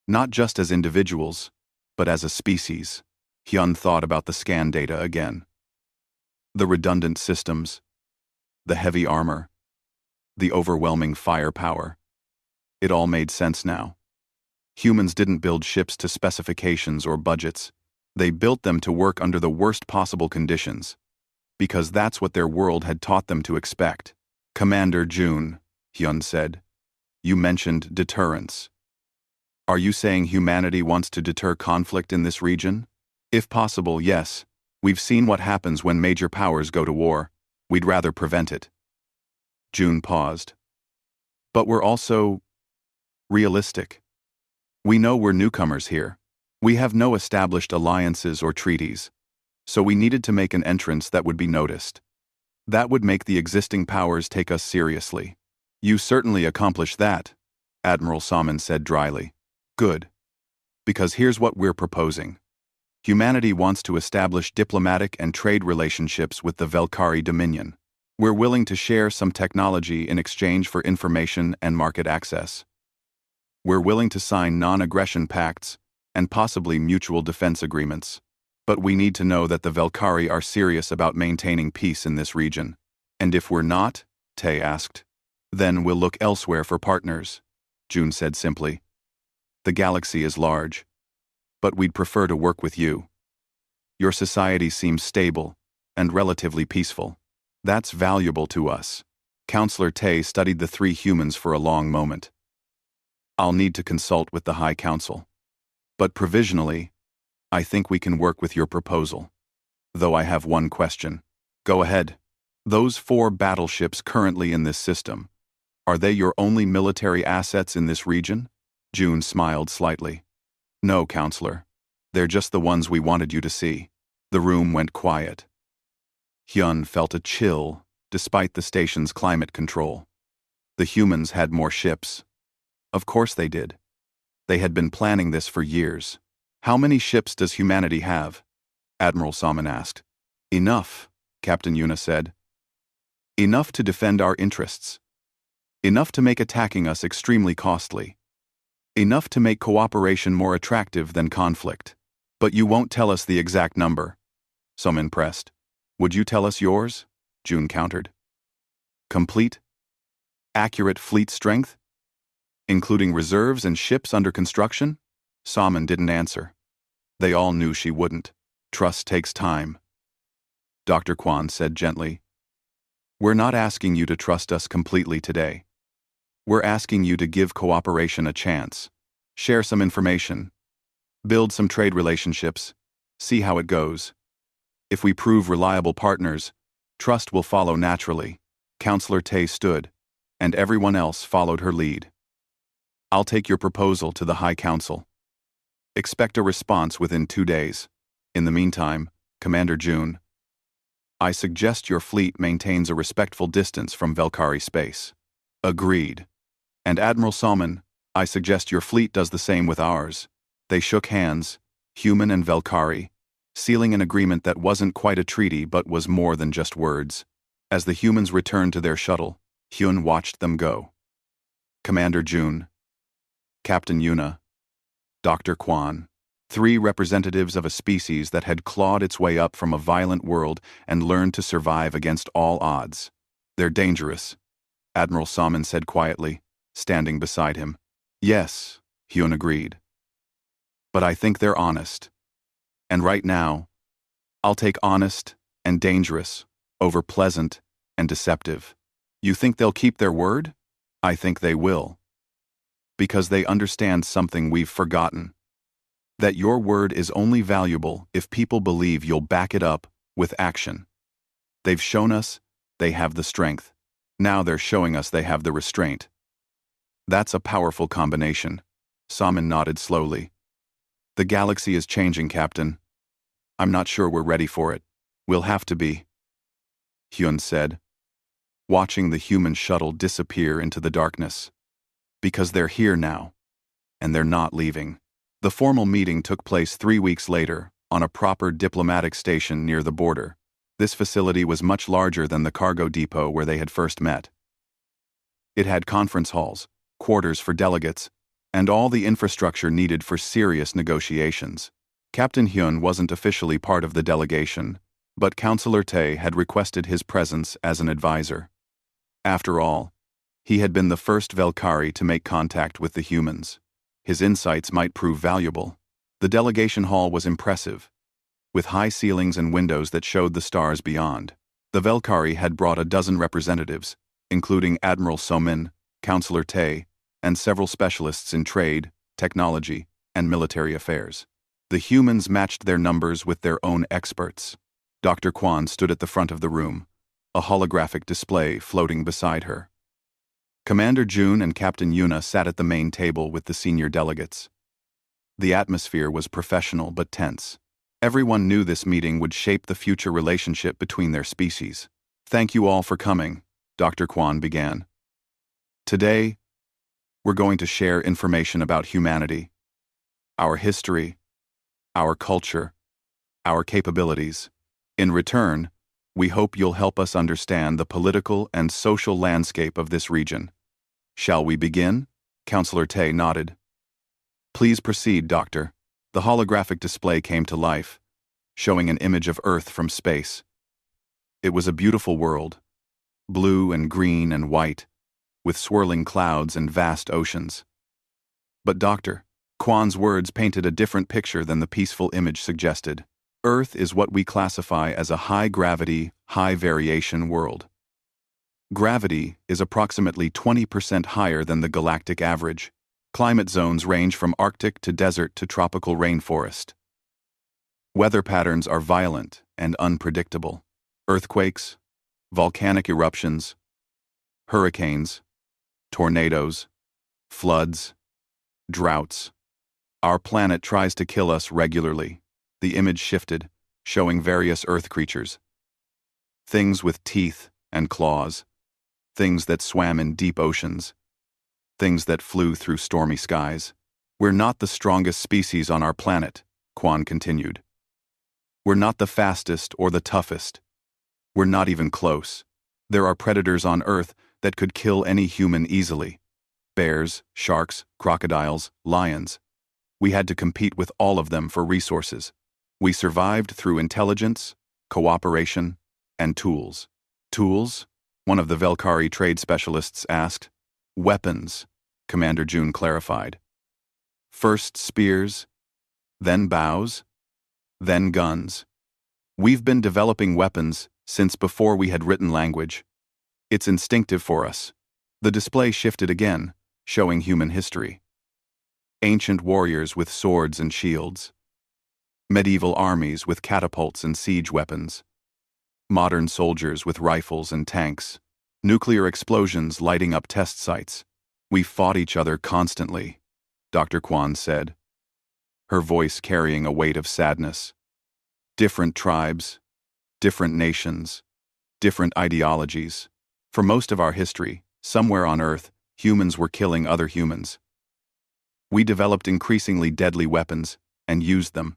not just as individuals, but as a species. Hyun thought about the scan data again. The redundant systems, the heavy armor, the overwhelming firepower. It all made sense now. Humans didn't build ships to specifications or budgets. They built them to work under the worst possible conditions, because that's what their world had taught them to expect. Commander June, Hyun said, you mentioned deterrence. Are you saying humanity wants to deter conflict in this region? If possible, yes. We've seen what happens when major powers go to war. We'd rather prevent it. June paused. But we're also realistic. We know we're newcomers here. We have no established alliances or treaties, so we needed to make an entrance that would be noticed. That would make the existing powers take us seriously. You certainly accomplished that, Admiral Salmon said dryly. Good. Because here's what we're proposing. Humanity wants to establish diplomatic and trade relationships with the Velkari Dominion. We're willing to share some technology in exchange for information and market access. We're willing to sign non-aggression pacts and possibly mutual defense agreements. But we need to know that the Velkari are serious about maintaining peace in this region. And if we're not, Tay asked, then we'll look elsewhere for partners, June said simply. The galaxy is large, but we'd prefer to work with you. Your society seems stable and relatively peaceful. That's valuable to us. Counselor Tay studied the three humans for a long moment. I'll need to consult with the High Council. But provisionally, I think we can work with your proposal. Though I have one question. Go ahead. Those 4 battleships currently in this system, are they your only military assets in this region? June smiled slightly. No, Counselor. They're just the ones we wanted you to see. The room went quiet. Hyun felt a chill, despite the station's climate control. The humans had more ships. Of course they did. They had been planning this for years. How many ships does humanity have? Admiral Salmon asked. Enough, Captain Yuna said. Enough to defend our interests. Enough to make attacking us extremely costly. Enough to make cooperation more attractive than conflict. But you won't tell us the exact number. Salmon pressed. Would you tell us yours? June countered. Complete? Accurate fleet strength? Including reserves and ships under construction? Salmon didn't answer. They all knew she wouldn't. Trust takes time. Dr. Kwan said gently. We're not asking you to trust us completely today. We're asking you to give cooperation a chance. Share some information. Build some trade relationships. See how it goes. If we prove reliable partners, trust will follow naturally. Counselor Tay stood, and everyone else followed her lead. I'll take your proposal to the High Council. Expect a response within 2 days. In the meantime, Commander June, I suggest your fleet maintains a respectful distance from Velkari space. Agreed. And Admiral Salmon, I suggest your fleet does the same with ours. They shook hands, human and Velkari, sealing an agreement that wasn't quite a treaty but was more than just words. As the humans returned to their shuttle, Hyun watched them go. Commander June, Captain Yuna, Dr. Kwan, 3 representatives of a species that had clawed its way up from a violent world and learned to survive against all odds. They're dangerous, Admiral Salmon said quietly, standing beside him. Yes, Hyun agreed. But I think they're honest. And right now, I'll take honest and dangerous over pleasant and deceptive. You think they'll keep their word? I think they will. Because they understand something we've forgotten. That your word is only valuable if people believe you'll back it up with action. They've shown us they have the strength. Now they're showing us they have the restraint. That's a powerful combination. Salmon nodded slowly. The galaxy is changing, Captain. I'm not sure we're ready for it. We'll have to be. Hyun said, watching the human shuttle disappear into the darkness. Because they're here now, and they're not leaving. The formal meeting took place 3 weeks later, on a proper diplomatic station near the border. This facility was much larger than the cargo depot where they had first met. It had conference halls, quarters for delegates, and all the infrastructure needed for serious negotiations. Captain Hyun wasn't officially part of the delegation, but Counselor Tay had requested his presence as an advisor. After all, He had been the first Velkari to make contact with the humans. His insights might prove valuable. The delegation hall was impressive, with high ceilings and windows that showed the stars beyond. The Velkari had brought a dozen representatives, including Admiral Somin, Councillor Tay, and several specialists in trade, technology, and military affairs. The humans matched their numbers with their own experts. Dr. Kwan stood at the front of the room, a holographic display floating beside her. Commander June and Captain Yuna sat at the main table with the senior delegates. The atmosphere was professional but tense. Everyone knew this meeting would shape the future relationship between their species. "Thank you all for coming," Dr. Kwan began. "Today, we're going to share information about humanity, our history, our culture, our capabilities. In return, we hope you'll help us understand the political and social landscape of this region. Shall we begin?" Councillor Tay nodded. "Please proceed, Doctor." The holographic display came to life, showing an image of Earth from space. It was a beautiful world, blue and green and white, with swirling clouds and vast oceans. But Dr. Kwan's words painted a different picture than the peaceful image suggested. Earth is what we classify as a high-gravity, high-variation world. Gravity is approximately 20% higher than the galactic average. Climate zones range from Arctic to desert to tropical rainforest. Weather patterns are violent and unpredictable. Earthquakes, volcanic eruptions, hurricanes, tornadoes, floods, droughts. Our planet tries to kill us regularly. The image shifted, showing various Earth creatures. Things with teeth and claws, things that swam in deep oceans, things that flew through stormy skies. "We're not the strongest species on our planet," Kwan continued. "We're not the fastest or the toughest. We're not even close. There are predators on Earth that could kill any human easily. Bears, sharks, crocodiles, lions. We had to compete with all of them for resources. We survived through intelligence, cooperation, and tools." "Tools?" one of the Velkari trade specialists asked. "Weapons," Commander June clarified. "First spears, then bows, then guns. We've been developing weapons since before we had written language. It's instinctive for us." The display shifted again, showing human history. Ancient warriors with swords and shields. Medieval armies with catapults and siege weapons. Modern soldiers with rifles and tanks. Nuclear explosions lighting up test sites. "We fought each other constantly," Dr. Kwan said, her voice carrying a weight of sadness. "Different tribes, different nations, different ideologies. For most of our history, somewhere on Earth, humans were killing other humans. We developed increasingly deadly weapons and used them.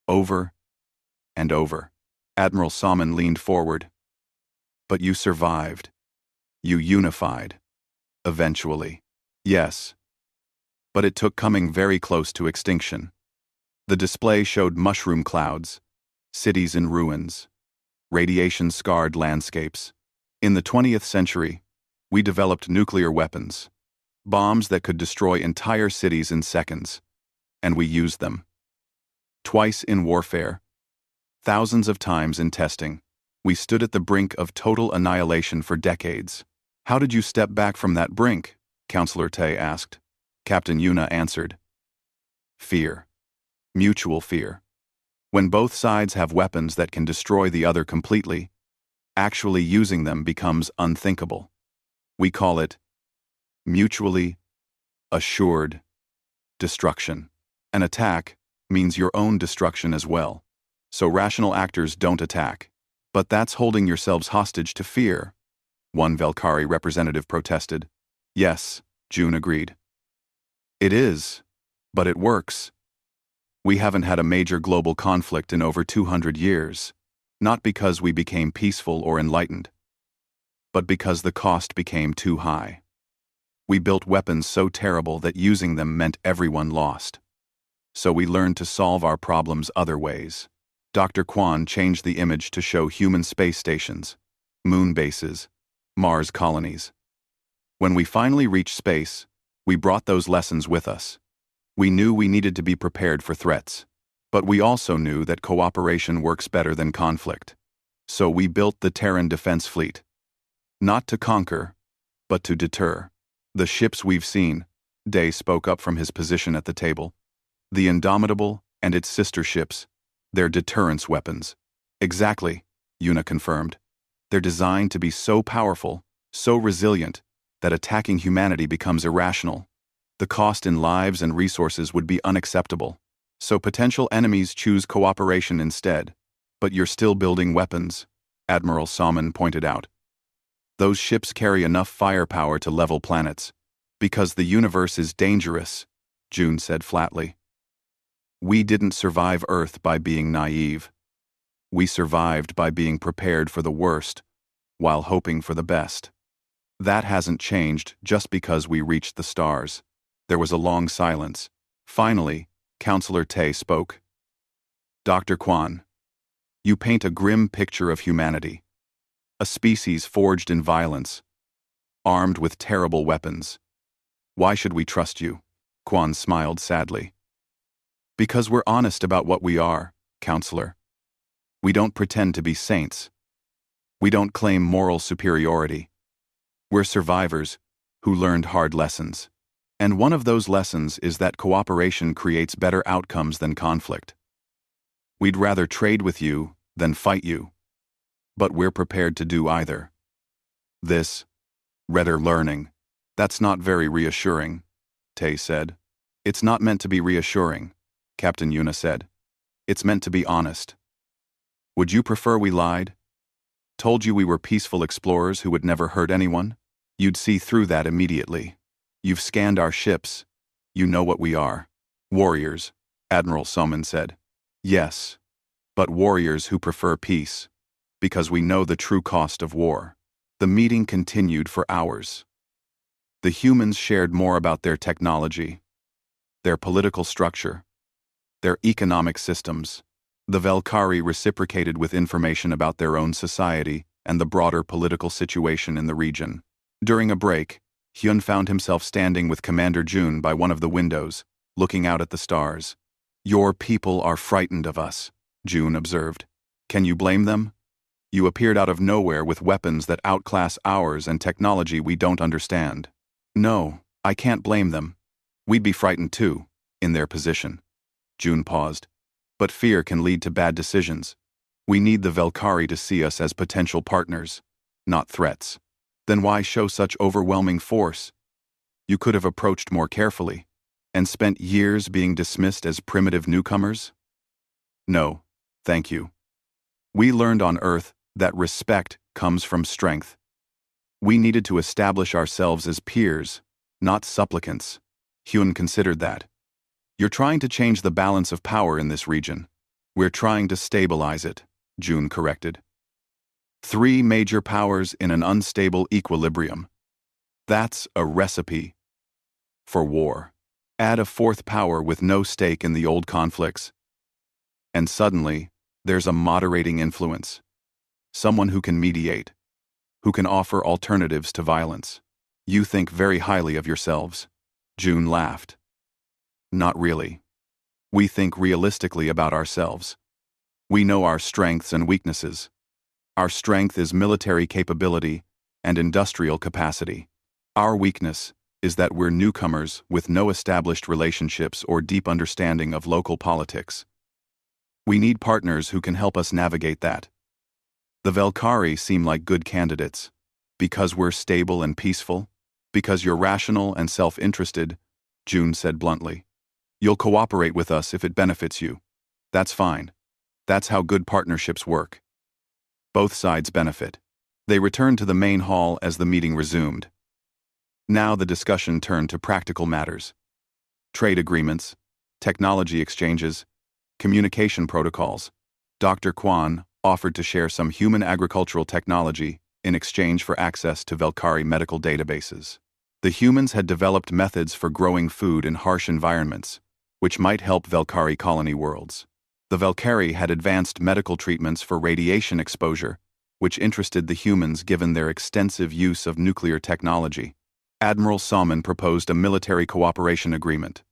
Over and over." Admiral Salmon leaned forward. "But you survived. You unified. Eventually." "Yes. But it took coming very close to extinction." The display showed mushroom clouds, cities in ruins, radiation-scarred landscapes. In the 20th century, we developed nuclear weapons, bombs that could destroy entire cities in seconds, and we used them. Twice in warfare, thousands of times in testing. We stood at the brink of total annihilation for decades. "How did you step back from that brink?" Councillor Tay asked. Captain Yuna answered. "Fear. Mutual fear. When both sides have weapons that can destroy the other completely, actually using them becomes unthinkable. We call it mutually assured destruction. An attack means your own destruction as well. So rational actors don't attack. But that's holding yourselves hostage to fear," one Velkari representative protested. "Yes," June agreed. "It is, but it works. We haven't had a major global conflict in over 200 years, not because we became peaceful or enlightened, but because the cost became too high. We built weapons so terrible that using them meant everyone lost. So we learned to solve our problems other ways." Dr. Kwan changed the image to show human space stations, moon bases, Mars colonies. When we finally reached space, we brought those lessons with us. We knew we needed to be prepared for threats. But we also knew that cooperation works better than conflict. So we built the Terran Defense Fleet. Not to conquer, but to deter. The ships we've seen, Day spoke up from his position at the table. The Indomitable and its sister ships, they're deterrence weapons. Exactly, Yuna confirmed. They're designed to be so powerful, so resilient, that attacking humanity becomes irrational. The cost in lives and resources would be unacceptable. So potential enemies choose cooperation instead. But you're still building weapons, Admiral Salmon pointed out. Those ships carry enough firepower to level planets. Because the universe is dangerous, June said flatly. We didn't survive Earth by being naive. We survived by being prepared for the worst, while hoping for the best. That hasn't changed just because we reached the stars. There was a long silence. Finally, Counselor Tay spoke. Dr. Kwan, you paint a grim picture of humanity. A species forged in violence, armed with terrible weapons. Why should we trust you? Kwan smiled sadly. Because we're honest about what we are, Counselor. We don't pretend to be saints. We don't claim moral superiority. We're survivors who learned hard lessons. And one of those lessons is that cooperation creates better outcomes than conflict. We'd rather trade with you than fight you. But we're prepared to do either. This, redder learning, that's not very reassuring, Tay said. It's not meant to be reassuring, Captain Yuna said. It's meant to be honest. Would you prefer we lied? Told you we were peaceful explorers who would never hurt anyone? You'd see through that immediately. You've scanned our ships. You know what we are. Warriors, Admiral Salmon said. Yes, but warriors who prefer peace, because we know the true cost of war. The meeting continued for hours. The humans shared more about their technology, their political structure, their economic systems. The Velkari reciprocated with information about their own society and the broader political situation in the region. During a break, Hyun found himself standing with Commander June by one of the windows, looking out at the stars. Your people are frightened of us, June observed. Can you blame them? You appeared out of nowhere with weapons that outclass ours and technology we don't understand. No, I can't blame them. We'd be frightened too, in their position. June paused. But fear can lead to bad decisions. We need the Velkari to see us as potential partners, not threats. Then why show such overwhelming force? You could have approached more carefully, and spent years being dismissed as primitive newcomers? No, thank you. We learned on Earth that respect comes from strength. We needed to establish ourselves as peers, not supplicants. Hyun considered that. You're trying to change the balance of power in this region. We're trying to stabilize it, June corrected. 3 major powers in an unstable equilibrium. That's a recipe for war. Add a 4th power with no stake in the old conflicts. And suddenly, there's a moderating influence. Someone who can mediate, who can offer alternatives to violence. You think very highly of yourselves. June laughed. Not really. We think realistically about ourselves. We know our strengths and weaknesses. Our strength is military capability and industrial capacity. Our weakness is that we're newcomers with no established relationships or deep understanding of local politics. We need partners who can help us navigate that. The Velkari seem like good candidates. Because we're stable and peaceful? Because you're rational and self-interested? June said bluntly. You'll cooperate with us if it benefits you. That's fine. That's how good partnerships work. Both sides benefit. They returned to the main hall as the meeting resumed. Now the discussion turned to practical matters. Trade agreements, technology exchanges, communication protocols. Dr. Kwan offered to share some human agricultural technology in exchange for access to Velkari medical databases. The humans had developed methods for growing food in harsh environments, which might help Velkari colony worlds. The Velkari had advanced medical treatments for radiation exposure, which interested the humans given their extensive use of nuclear technology. Admiral Salmon proposed a military cooperation agreement,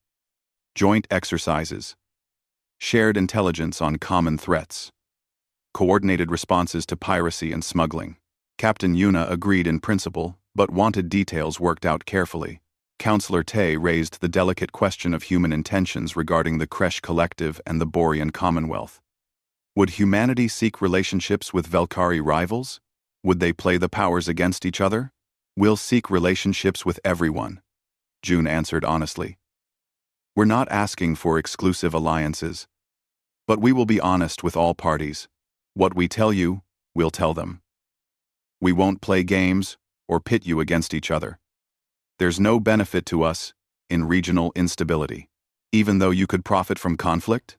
joint exercises, shared intelligence on common threats, coordinated responses to piracy and smuggling. Captain Yuna agreed in principle, but wanted details worked out carefully. Counselor Tay raised the delicate question of human intentions regarding the Kresh Collective and the Borean Commonwealth. Would humanity seek relationships with Velkari rivals? Would they play the powers against each other? We'll seek relationships with everyone, June answered honestly. We're not asking for exclusive alliances, but we will be honest with all parties. What we tell you, we'll tell them. We won't play games or pit you against each other. There's no benefit to us in regional instability, even though you could profit from conflict?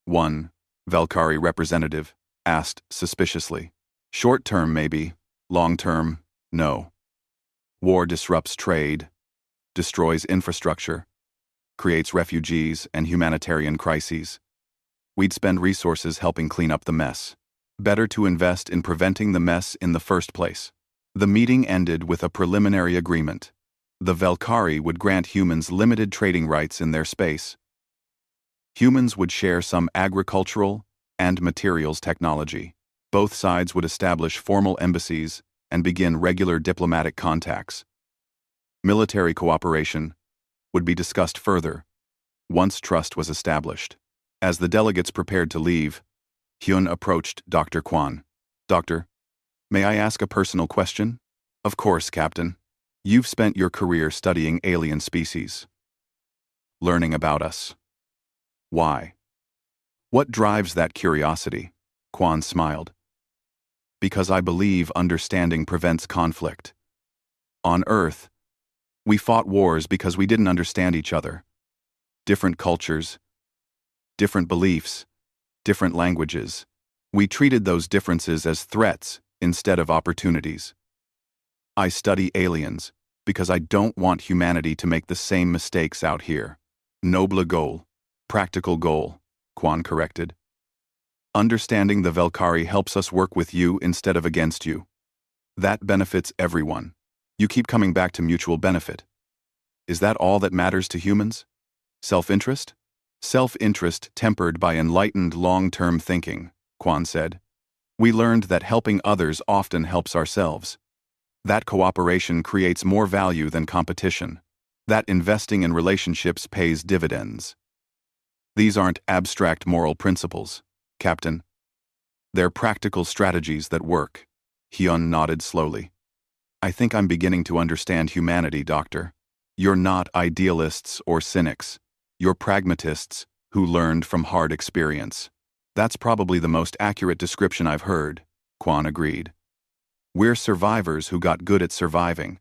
One Velkari representative asked suspiciously. Short-term maybe, long-term, no. War disrupts trade, destroys infrastructure, creates refugees and humanitarian crises. We'd spend resources helping clean up the mess. Better to invest in preventing the mess in the first place. The meeting ended with a preliminary agreement. The Velkari would grant humans limited trading rights in their space. Humans would share some agricultural and materials technology. Both sides would establish formal embassies and begin regular diplomatic contacts. Military cooperation would be discussed further once trust was established. As the delegates prepared to leave, Hyun approached Dr. Kwan. Doctor, may I ask a personal question? Of course, Captain. You've spent your career studying alien species, learning about us. Why? What drives that curiosity? Kwan smiled. Because I believe understanding prevents conflict. On Earth, we fought wars because we didn't understand each other. Different cultures, different beliefs, different languages. We treated those differences as threats instead of opportunities. I study aliens because I don't want humanity to make the same mistakes out here. Noble goal, practical goal, Kwan corrected. Understanding the Velkari helps us work with you instead of against you. That benefits everyone. You keep coming back to mutual benefit. Is that all that matters to humans? Self-interest? Self-interest tempered by enlightened long-term thinking, Kwan said. We learned that helping others often helps ourselves. That cooperation creates more value than competition. That investing in relationships pays dividends. These aren't abstract moral principles, Captain. They're practical strategies that work. Hyun nodded slowly. I think I'm beginning to understand humanity, Doctor. You're not idealists or cynics. You're pragmatists who learned from hard experience. That's probably the most accurate description I've heard, Kwan agreed. We're survivors who got good at surviving,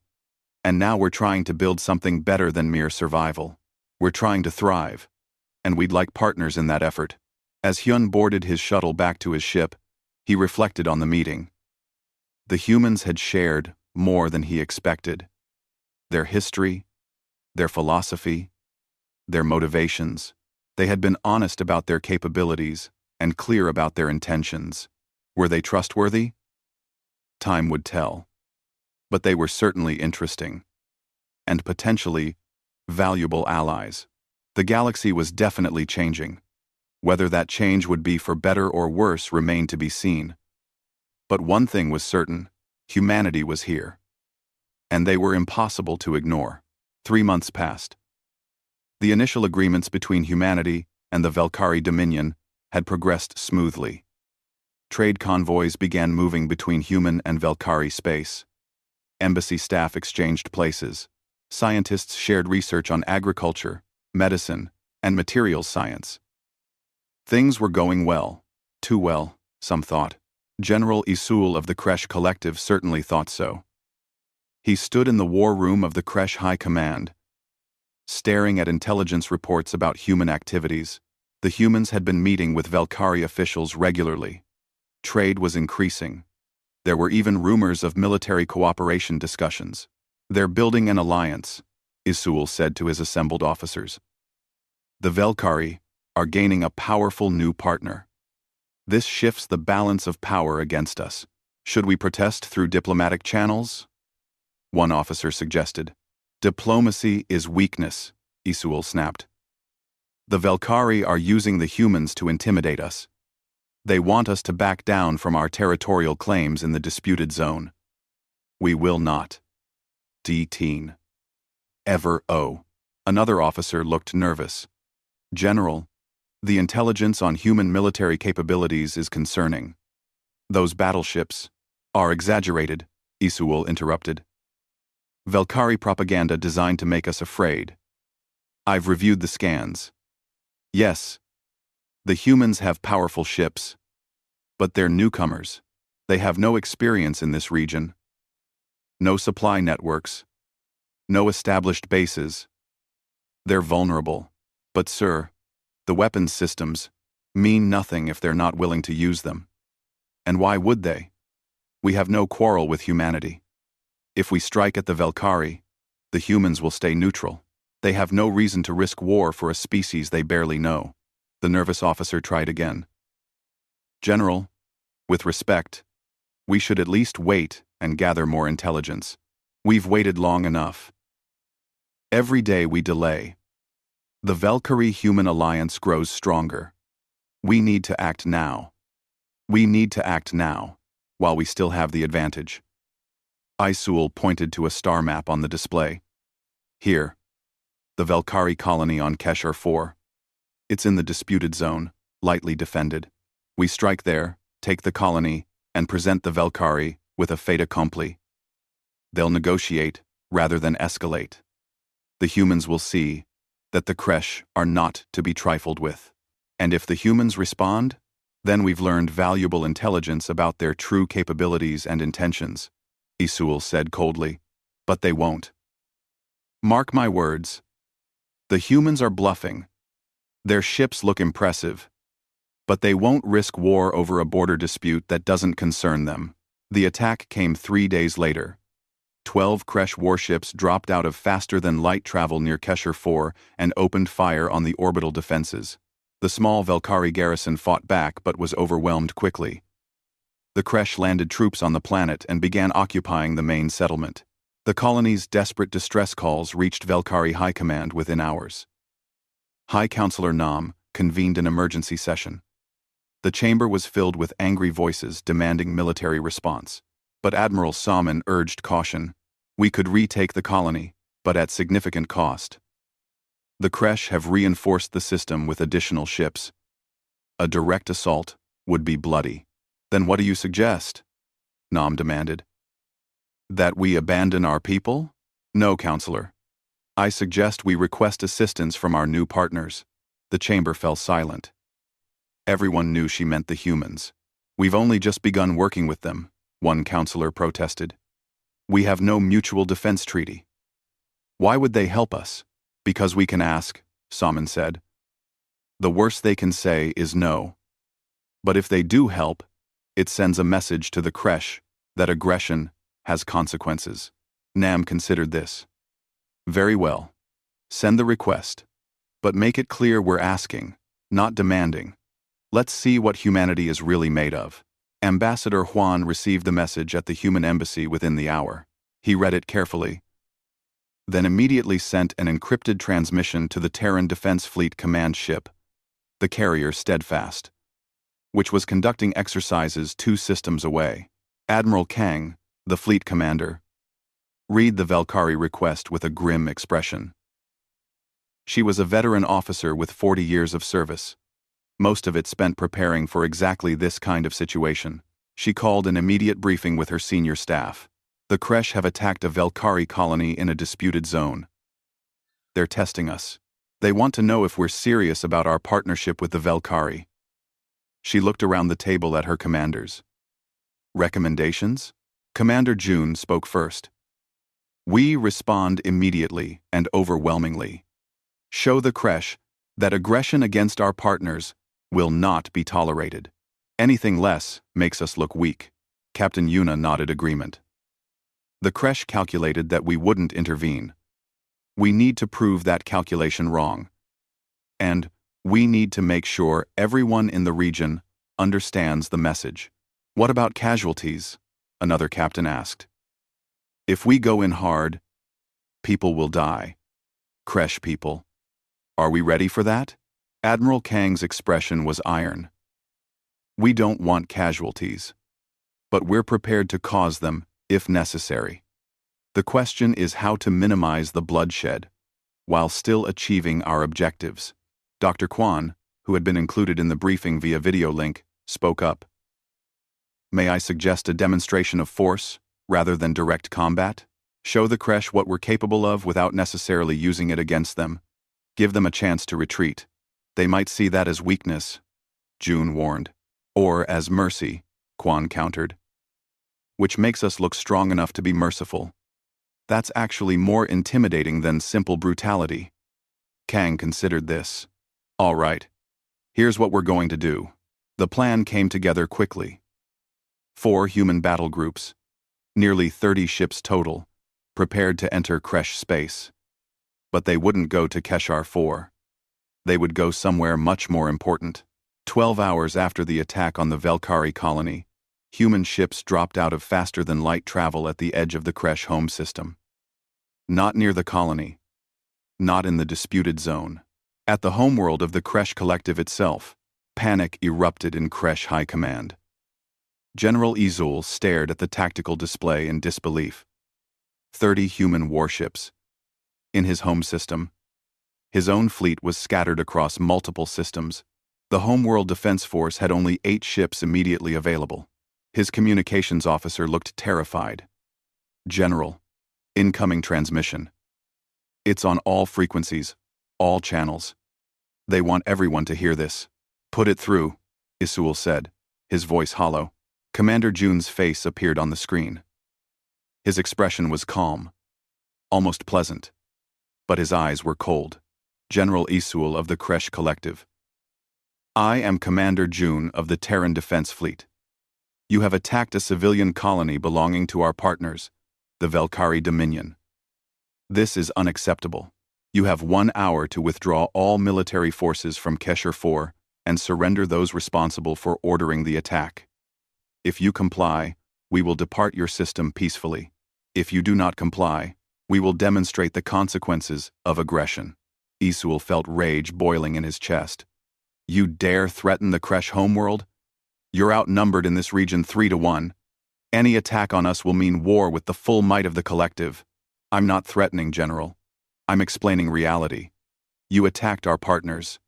and now we're trying to build something better than mere survival. We're trying to thrive, and we'd like partners in that effort. As Hyun boarded his shuttle back to his ship, he reflected on the meeting. The humans had shared more than he expected. Their history, their philosophy, their motivations. They had been honest about their capabilities and clear about their intentions. Were they trustworthy? Time would tell. But they were certainly interesting, and potentially valuable allies. The galaxy was definitely changing. Whether that change would be for better or worse remained to be seen. But one thing was certain: humanity was here. And they were impossible to ignore. 3 months passed. The initial agreements between humanity and the Velkari Dominion had progressed smoothly. Trade convoys began moving between human and Velkari space. Embassy staff exchanged places. Scientists shared research on agriculture, medicine, and materials science. Things were going well. Too well, some thought. General Isul of the Kresh Collective certainly thought so. He stood in the war room of the Kresh High Command, staring at intelligence reports about human activities. The humans had been meeting with Velkari officials regularly. Trade was increasing. There were even rumors of military cooperation discussions. They're building an alliance, Isul said to his assembled officers. The Velkari are gaining a powerful new partner. This shifts the balance of power against us. Should we protest through diplomatic channels? one officer suggested. Diplomacy is weakness, Isuul snapped. The Velkari are using the humans to intimidate us. They want us to back down from our territorial claims in the disputed zone. We will not. D-teen. Ever O. Another officer looked nervous. General, the intelligence on human military capabilities is concerning. Those battleships are exaggerated, Isuul interrupted. Velkari propaganda designed to make us afraid. I've reviewed the scans. Yes, the humans have powerful ships, but they're newcomers. They have no experience in this region. No supply networks. No established bases. They're vulnerable. But sir, the weapons systems mean nothing if they're not willing to use them. And why would they? We have no quarrel with humanity. If we strike at the Velkari, the humans will stay neutral. They have no reason to risk war for a species they barely know. The nervous officer tried again. General, with respect, we should at least wait and gather more intelligence. We've waited long enough. Every day we delay, the Velkari-human alliance grows stronger. We need to act now. We need to act now, while we still have the advantage. Isuul pointed to a star map on the display. Here, the Velkari colony on Kesher 4. It's in the disputed zone, lightly defended. We strike there, take the colony, and present the Velkari with a fait accompli. They'll negotiate rather than escalate. The humans will see that the Kresh are not to be trifled with. And if the humans respond, then we've learned valuable intelligence about their true capabilities and intentions, Isuul said coldly. But they won't. Mark my words. The humans are bluffing. Their ships look impressive, but they won't risk war over a border dispute that doesn't concern them. The attack came 3 days later. 12 Kresh warships dropped out of faster-than-light travel near Kesher 4 and opened fire on the orbital defenses. The small Velkari garrison fought back but was overwhelmed quickly. The Kresh landed troops on the planet and began occupying the main settlement. The colony's desperate distress calls reached Velkari High Command within hours. High Counselor Nam convened an emergency session. The chamber was filled with angry voices demanding military response. But Admiral Salmon urged caution. We could retake the colony, but at significant cost. The Kresh have reinforced the system with additional ships. A direct assault would be bloody. Then what do you suggest? Nam demanded. That we abandon our people? No, Counselor. I suggest we request assistance from our new partners. The chamber fell silent. Everyone knew she meant the humans. We've only just begun working with them, one counselor protested. We have no mutual defense treaty. Why would they help us? Because we can ask, Salmon said. The worst they can say is no. But if they do help, it sends a message to the Kresh that aggression has consequences. Nam considered this. Very well. Send the request. But make it clear we're asking, not demanding. Let's see what humanity is really made of. Ambassador Juan received the message at the human embassy within the hour. He read it carefully, then immediately sent an encrypted transmission to the Terran Defense Fleet command ship, the carrier Steadfast, which was conducting exercises 2 systems away. Admiral Kang, the fleet commander, read the Velkari request with a grim expression. She was a veteran officer with 40 years of service, most of it spent preparing for exactly this kind of situation. She called an immediate briefing with her senior staff. The Kresh have attacked a Velkari colony in a disputed zone. They're testing us. They want to know if we're serious about our partnership with the Velkari. She looked around the table at her commanders. Recommendations? Commander June spoke first. We respond immediately and overwhelmingly. Show the Kresh that aggression against our partners will not be tolerated. Anything less makes us look weak. Captain Yuna nodded agreement. The Kresh calculated that we wouldn't intervene. We need to prove that calculation wrong. And we need to make sure everyone in the region understands the message. What about casualties? Another captain asked. If we go in hard, people will die. Kresh people. Are we ready for that? Admiral Kang's expression was iron. We don't want casualties, but we're prepared to cause them if necessary. The question is how to minimize the bloodshed while still achieving our objectives. Dr. Kwan, who had been included in the briefing via video link, spoke up. May I suggest a demonstration of force rather than direct combat? Show the Kresh what we're capable of without necessarily using it against them. Give them a chance to retreat. They might see that as weakness, June warned. Or as mercy, Kwan countered. Which makes us look strong enough to be merciful. That's actually more intimidating than simple brutality. Kang considered this. All right. Here's what we're going to do. The plan came together quickly. 4 human battle groups, nearly 30 ships total, prepared to enter Kresh space. But they wouldn't go to Keshar 4. They would go somewhere much more important. 12 hours after the attack on the Velkari colony, human ships dropped out of faster-than-light travel at the edge of the Kresh home system. Not near the colony. Not in the disputed zone. At the homeworld of the Kresh collective itself, panic erupted in Kresh High Command. General Izul stared at the tactical display in disbelief. 30 human warships. In his home system. His own fleet was scattered across multiple systems. The Homeworld Defense Force had only 8 ships immediately available. His communications officer looked terrified. General. Incoming transmission. It's on all frequencies, all channels. They want everyone to hear this. Put it through, Izul said, his voice hollow. Commander June's face appeared on the screen. His expression was calm, almost pleasant, but his eyes were cold. General Izul of the Kresh Collective. I am Commander June of the Terran Defense Fleet. You have attacked a civilian colony belonging to our partners, the Velkari Dominion. This is unacceptable. You have 1 hour to withdraw all military forces from Keshar 4 and surrender those responsible for ordering the attack. If you comply, we will depart your system peacefully. If you do not comply, we will demonstrate the consequences of aggression. Izul felt rage boiling in his chest. You dare threaten the Kresh homeworld? You're outnumbered in this region 3 to 1. Any attack on us will mean war with the full might of the collective. I'm not threatening, General. I'm explaining reality. You attacked our partners.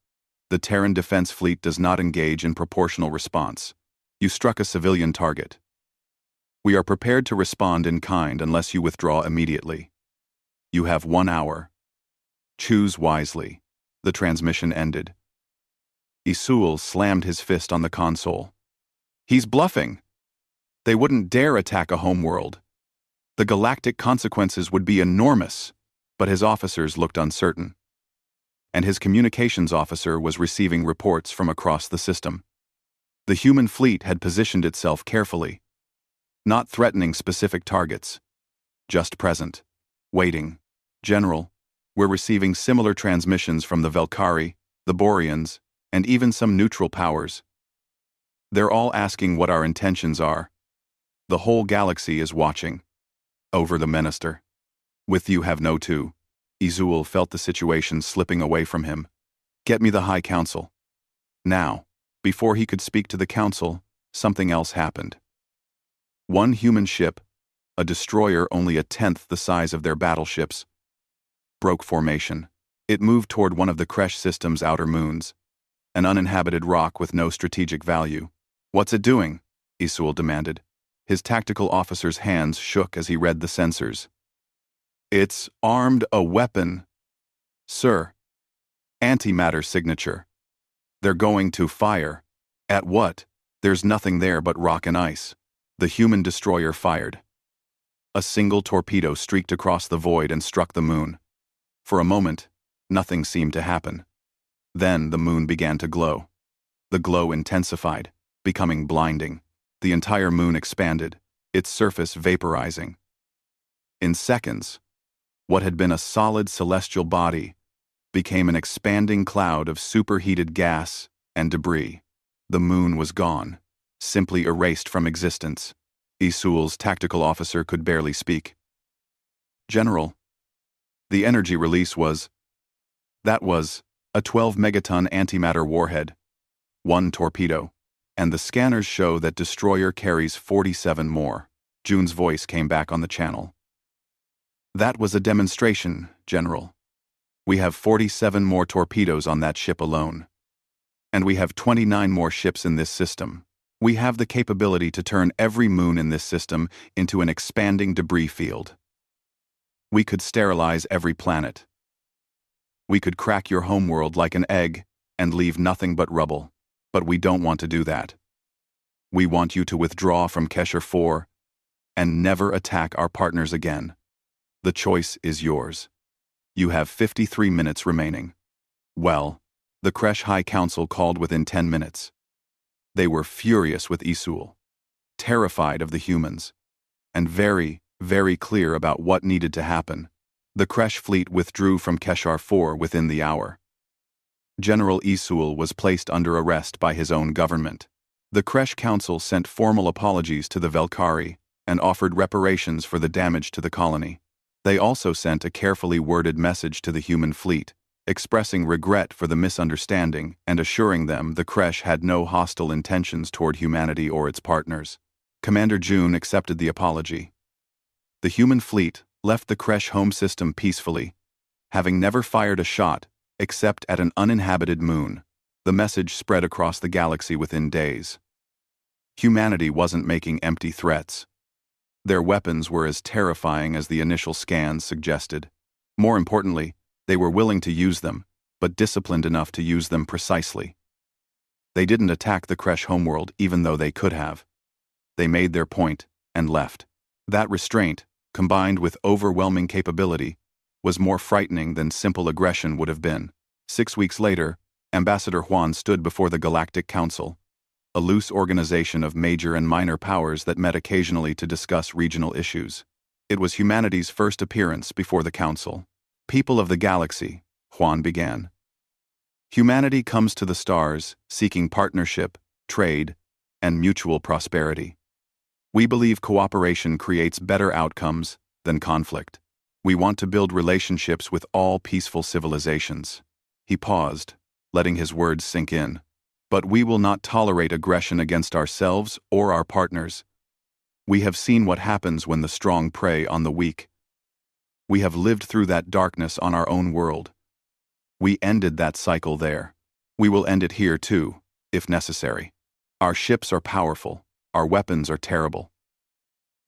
The Terran Defense Fleet does not engage in proportional response. You struck a civilian target. We are prepared to respond in kind unless you withdraw immediately. You have 1 hour. Choose wisely. The transmission ended. Izul slammed his fist on the console. He's bluffing. They wouldn't dare attack a homeworld. The galactic consequences would be enormous, but his officers looked uncertain. And his communications officer was receiving reports from across the system. The human fleet had positioned itself carefully, not threatening specific targets, just present, waiting. General, we're receiving similar transmissions from the Velkari, the Boreans, and even some neutral powers. They're all asking what our intentions are. The whole galaxy is watching. Over the Minister. With you have no two. Izul felt the situation slipping away from him. Get me the High Council. Now, before he could speak to the Council, something else happened. One human ship, a destroyer only 1/10 the size of their battleships, broke formation. It moved toward one of the Kresh system's outer moons, an uninhabited rock with no strategic value. What's it doing? Izul demanded. His tactical officer's hands shook as he read the sensors. It's armed a weapon. Sir. Antimatter signature. They're going to fire. At what? There's nothing there but rock and ice. The human destroyer fired. A single torpedo streaked across the void and struck the moon. For a moment, nothing seemed to happen. Then the moon began to glow. The glow intensified, becoming blinding. The entire moon expanded, its surface vaporizing. In seconds, what had been a solid celestial body became an expanding cloud of superheated gas and debris. The moon was gone, simply erased from existence. Izul's tactical officer could barely speak. General, the energy release was... That was a 12-megaton antimatter warhead, 1 torpedo, and the scanners show that destroyer carries 47 more. June's voice came back on the channel. That was a demonstration, General. We have 47 more torpedoes on that ship alone. And we have 29 more ships in this system. We have the capability to turn every moon in this system into an expanding debris field. We could sterilize every planet. We could crack your homeworld like an egg and leave nothing but rubble. But we don't want to do that. We want you to withdraw from Kesher 4 and never attack our partners again. The choice is yours. You have 53 minutes remaining. Well, the Kresh High Council called within 10 minutes. They were furious with Isul, terrified of the humans, and very, very clear about what needed to happen. The Kresh fleet withdrew from Keshar 4 within the hour. General Isul was placed under arrest by his own government. The Kresh Council sent formal apologies to the Velkari and offered reparations for the damage to the colony. They also sent a carefully worded message to the human fleet, expressing regret for the misunderstanding and assuring them the Kresh had no hostile intentions toward humanity or its partners. Commander June accepted the apology. The human fleet left the Kresh home system peacefully, having never fired a shot except at an uninhabited moon. The message spread across the galaxy within days. Humanity wasn't making empty threats. Their weapons were as terrifying as the initial scans suggested. More importantly, they were willing to use them, but disciplined enough to use them precisely. They didn't attack the Kresh homeworld even though they could have. They made their point and left. That restraint, combined with overwhelming capability, was more frightening than simple aggression would have been. 6 weeks later, Ambassador Juan stood before the Galactic Council, a loose organization of major and minor powers that met occasionally to discuss regional issues. It was humanity's first appearance before the Council. People of the galaxy, Juan began. Humanity comes to the stars seeking partnership, trade, and mutual prosperity. We believe cooperation creates better outcomes than conflict. We want to build relationships with all peaceful civilizations. He paused, letting his words sink in. But we will not tolerate aggression against ourselves or our partners. We have seen what happens when the strong prey on the weak. We have lived through that darkness on our own world. We ended that cycle there. We will end it here too, if necessary. Our ships are powerful. Our weapons are terrible.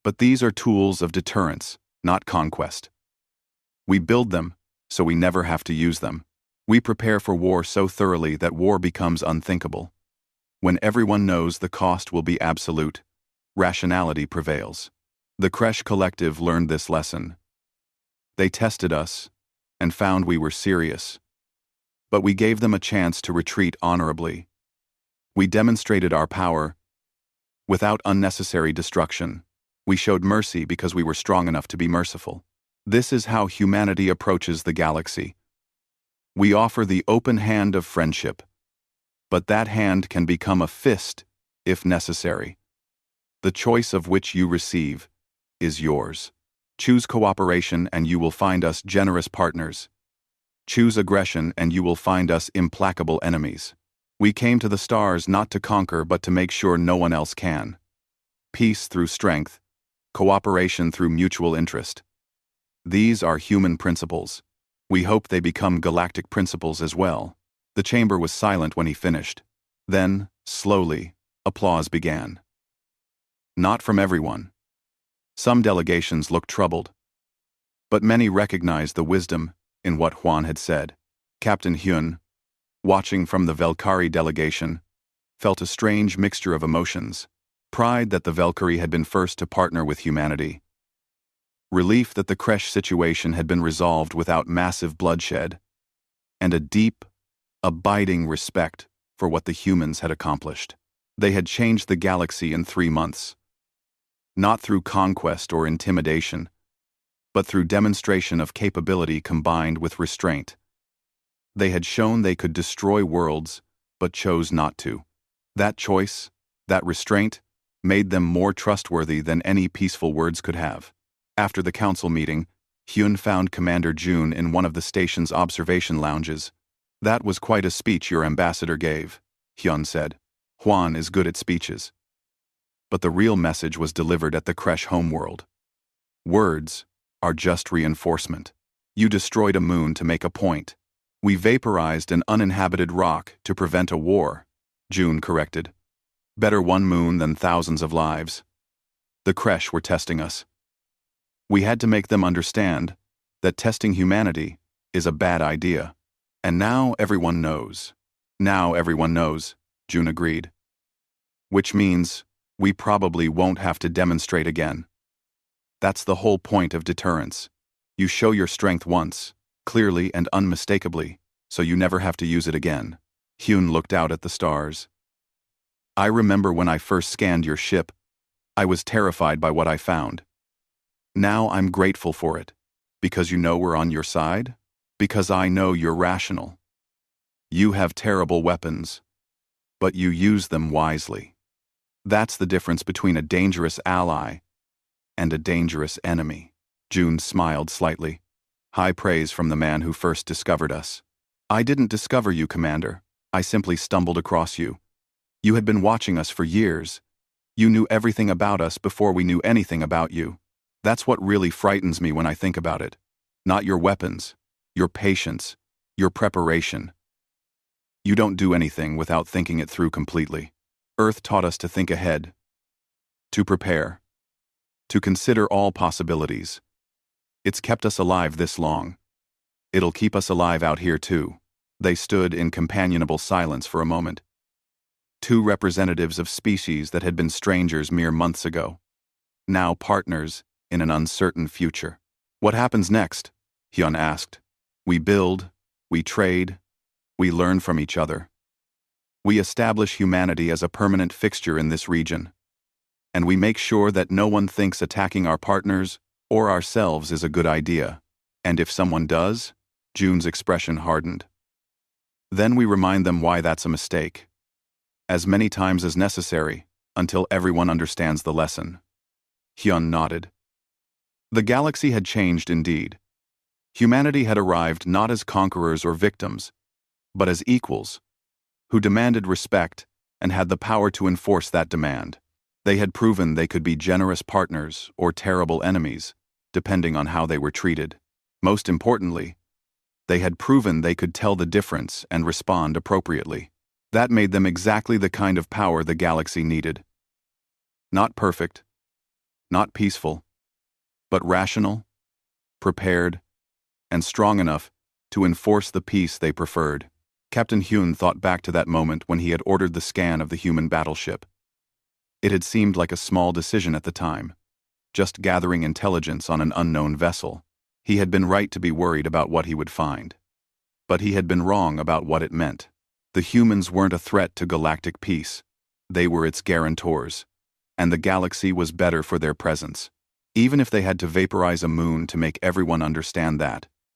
But these are tools of deterrence, not conquest. We build them so we never have to use them. We prepare for war so thoroughly that war becomes unthinkable. When everyone knows the cost will be absolute, rationality prevails. The Kresh Collective learned this lesson. They tested us and found we were serious. But we gave them a chance to retreat honorably. We demonstrated our power without unnecessary destruction. We showed mercy because we were strong enough to be merciful. This is how humanity approaches the galaxy. We offer the open hand of friendship, but that hand can become a fist if necessary. The choice of which you receive is yours. Choose cooperation and you will find us generous partners. Choose aggression and you will find us implacable enemies. We came to the stars not to conquer but to make sure no one else can. Peace through strength, cooperation through mutual interest. These are human principles. We hope they become galactic principles as well. The chamber was silent when he finished. Then, slowly, applause began. Not from everyone. Some delegations looked troubled, but many recognized the wisdom in what Juan had said. Captain Hyun, watching from the Velkari delegation, felt a strange mixture of emotions. Pride that the Velkari had been first to partner with humanity. Relief that the Kresh situation had been resolved without massive bloodshed, and a deep, abiding respect for what the humans had accomplished. They had changed the galaxy in 3 months. Not through conquest or intimidation, but through demonstration of capability combined with restraint. They had shown they could destroy worlds, but chose not to. That choice, that restraint, made them more trustworthy than any peaceful words could have. After the council meeting, Hyun found Commander June in one of the station's observation lounges. That was quite a speech your ambassador gave, Hyun said. Hwan is good at speeches. But the real message was delivered at the Kresh homeworld. Words are just reinforcement. You destroyed a moon to make a point. We vaporized an uninhabited rock to prevent a war, June corrected. Better one moon than thousands of lives. The Kresh were testing us. We had to make them understand that testing humanity is a bad idea. And now everyone knows. Now everyone knows, June agreed. Which means we probably won't have to demonstrate again. That's the whole point of deterrence. You show your strength once, clearly and unmistakably, so you never have to use it again. Hyun looked out at the stars. I remember when I first scanned your ship, I was terrified by what I found. Now I'm grateful for it. Because you know we're on your side? Because I know you're rational. You have terrible weapons, but you use them wisely. That's the difference between a dangerous ally and a dangerous enemy. June smiled slightly. High praise from the man who first discovered us. I didn't discover you, Commander. I simply stumbled across you. You had been watching us for years. You knew everything about us before we knew anything about you. That's what really frightens me when I think about it. Not your weapons, your patience, your preparation. You don't do anything without thinking it through completely. Earth taught us to think ahead, to prepare, to consider all possibilities. It's kept us alive this long. It'll keep us alive out here too. They stood in companionable silence for a moment. Two representatives of species that had been strangers mere months ago. Now partners in an uncertain future. What happens next? Hyun asked. We build, we trade, we learn from each other. We establish humanity as a permanent fixture in this region. And we make sure that no one thinks attacking our partners or ourselves is a good idea. And if someone does, June's expression hardened. Then we remind them why that's a mistake. As many times as necessary, until everyone understands the lesson. Hyun nodded. The galaxy had changed indeed. Humanity had arrived not as conquerors or victims, but as equals, who demanded respect and had the power to enforce that demand. They had proven they could be generous partners or terrible enemies, depending on how they were treated. Most importantly, they had proven they could tell the difference and respond appropriately. That made them exactly the kind of power the galaxy needed. Not perfect, not peaceful, but rational, prepared, and strong enough to enforce the peace they preferred. Captain Hyun thought back to that moment when he had ordered the scan of the human battleship. It had seemed like a small decision at the time, just gathering intelligence on an unknown vessel. He had been right to be worried about what he would find. But he had been wrong about what it meant. The humans weren't a threat to galactic peace. They were its guarantors, and the galaxy was better for their presence. Even if they had to vaporize a moon to make everyone understand that,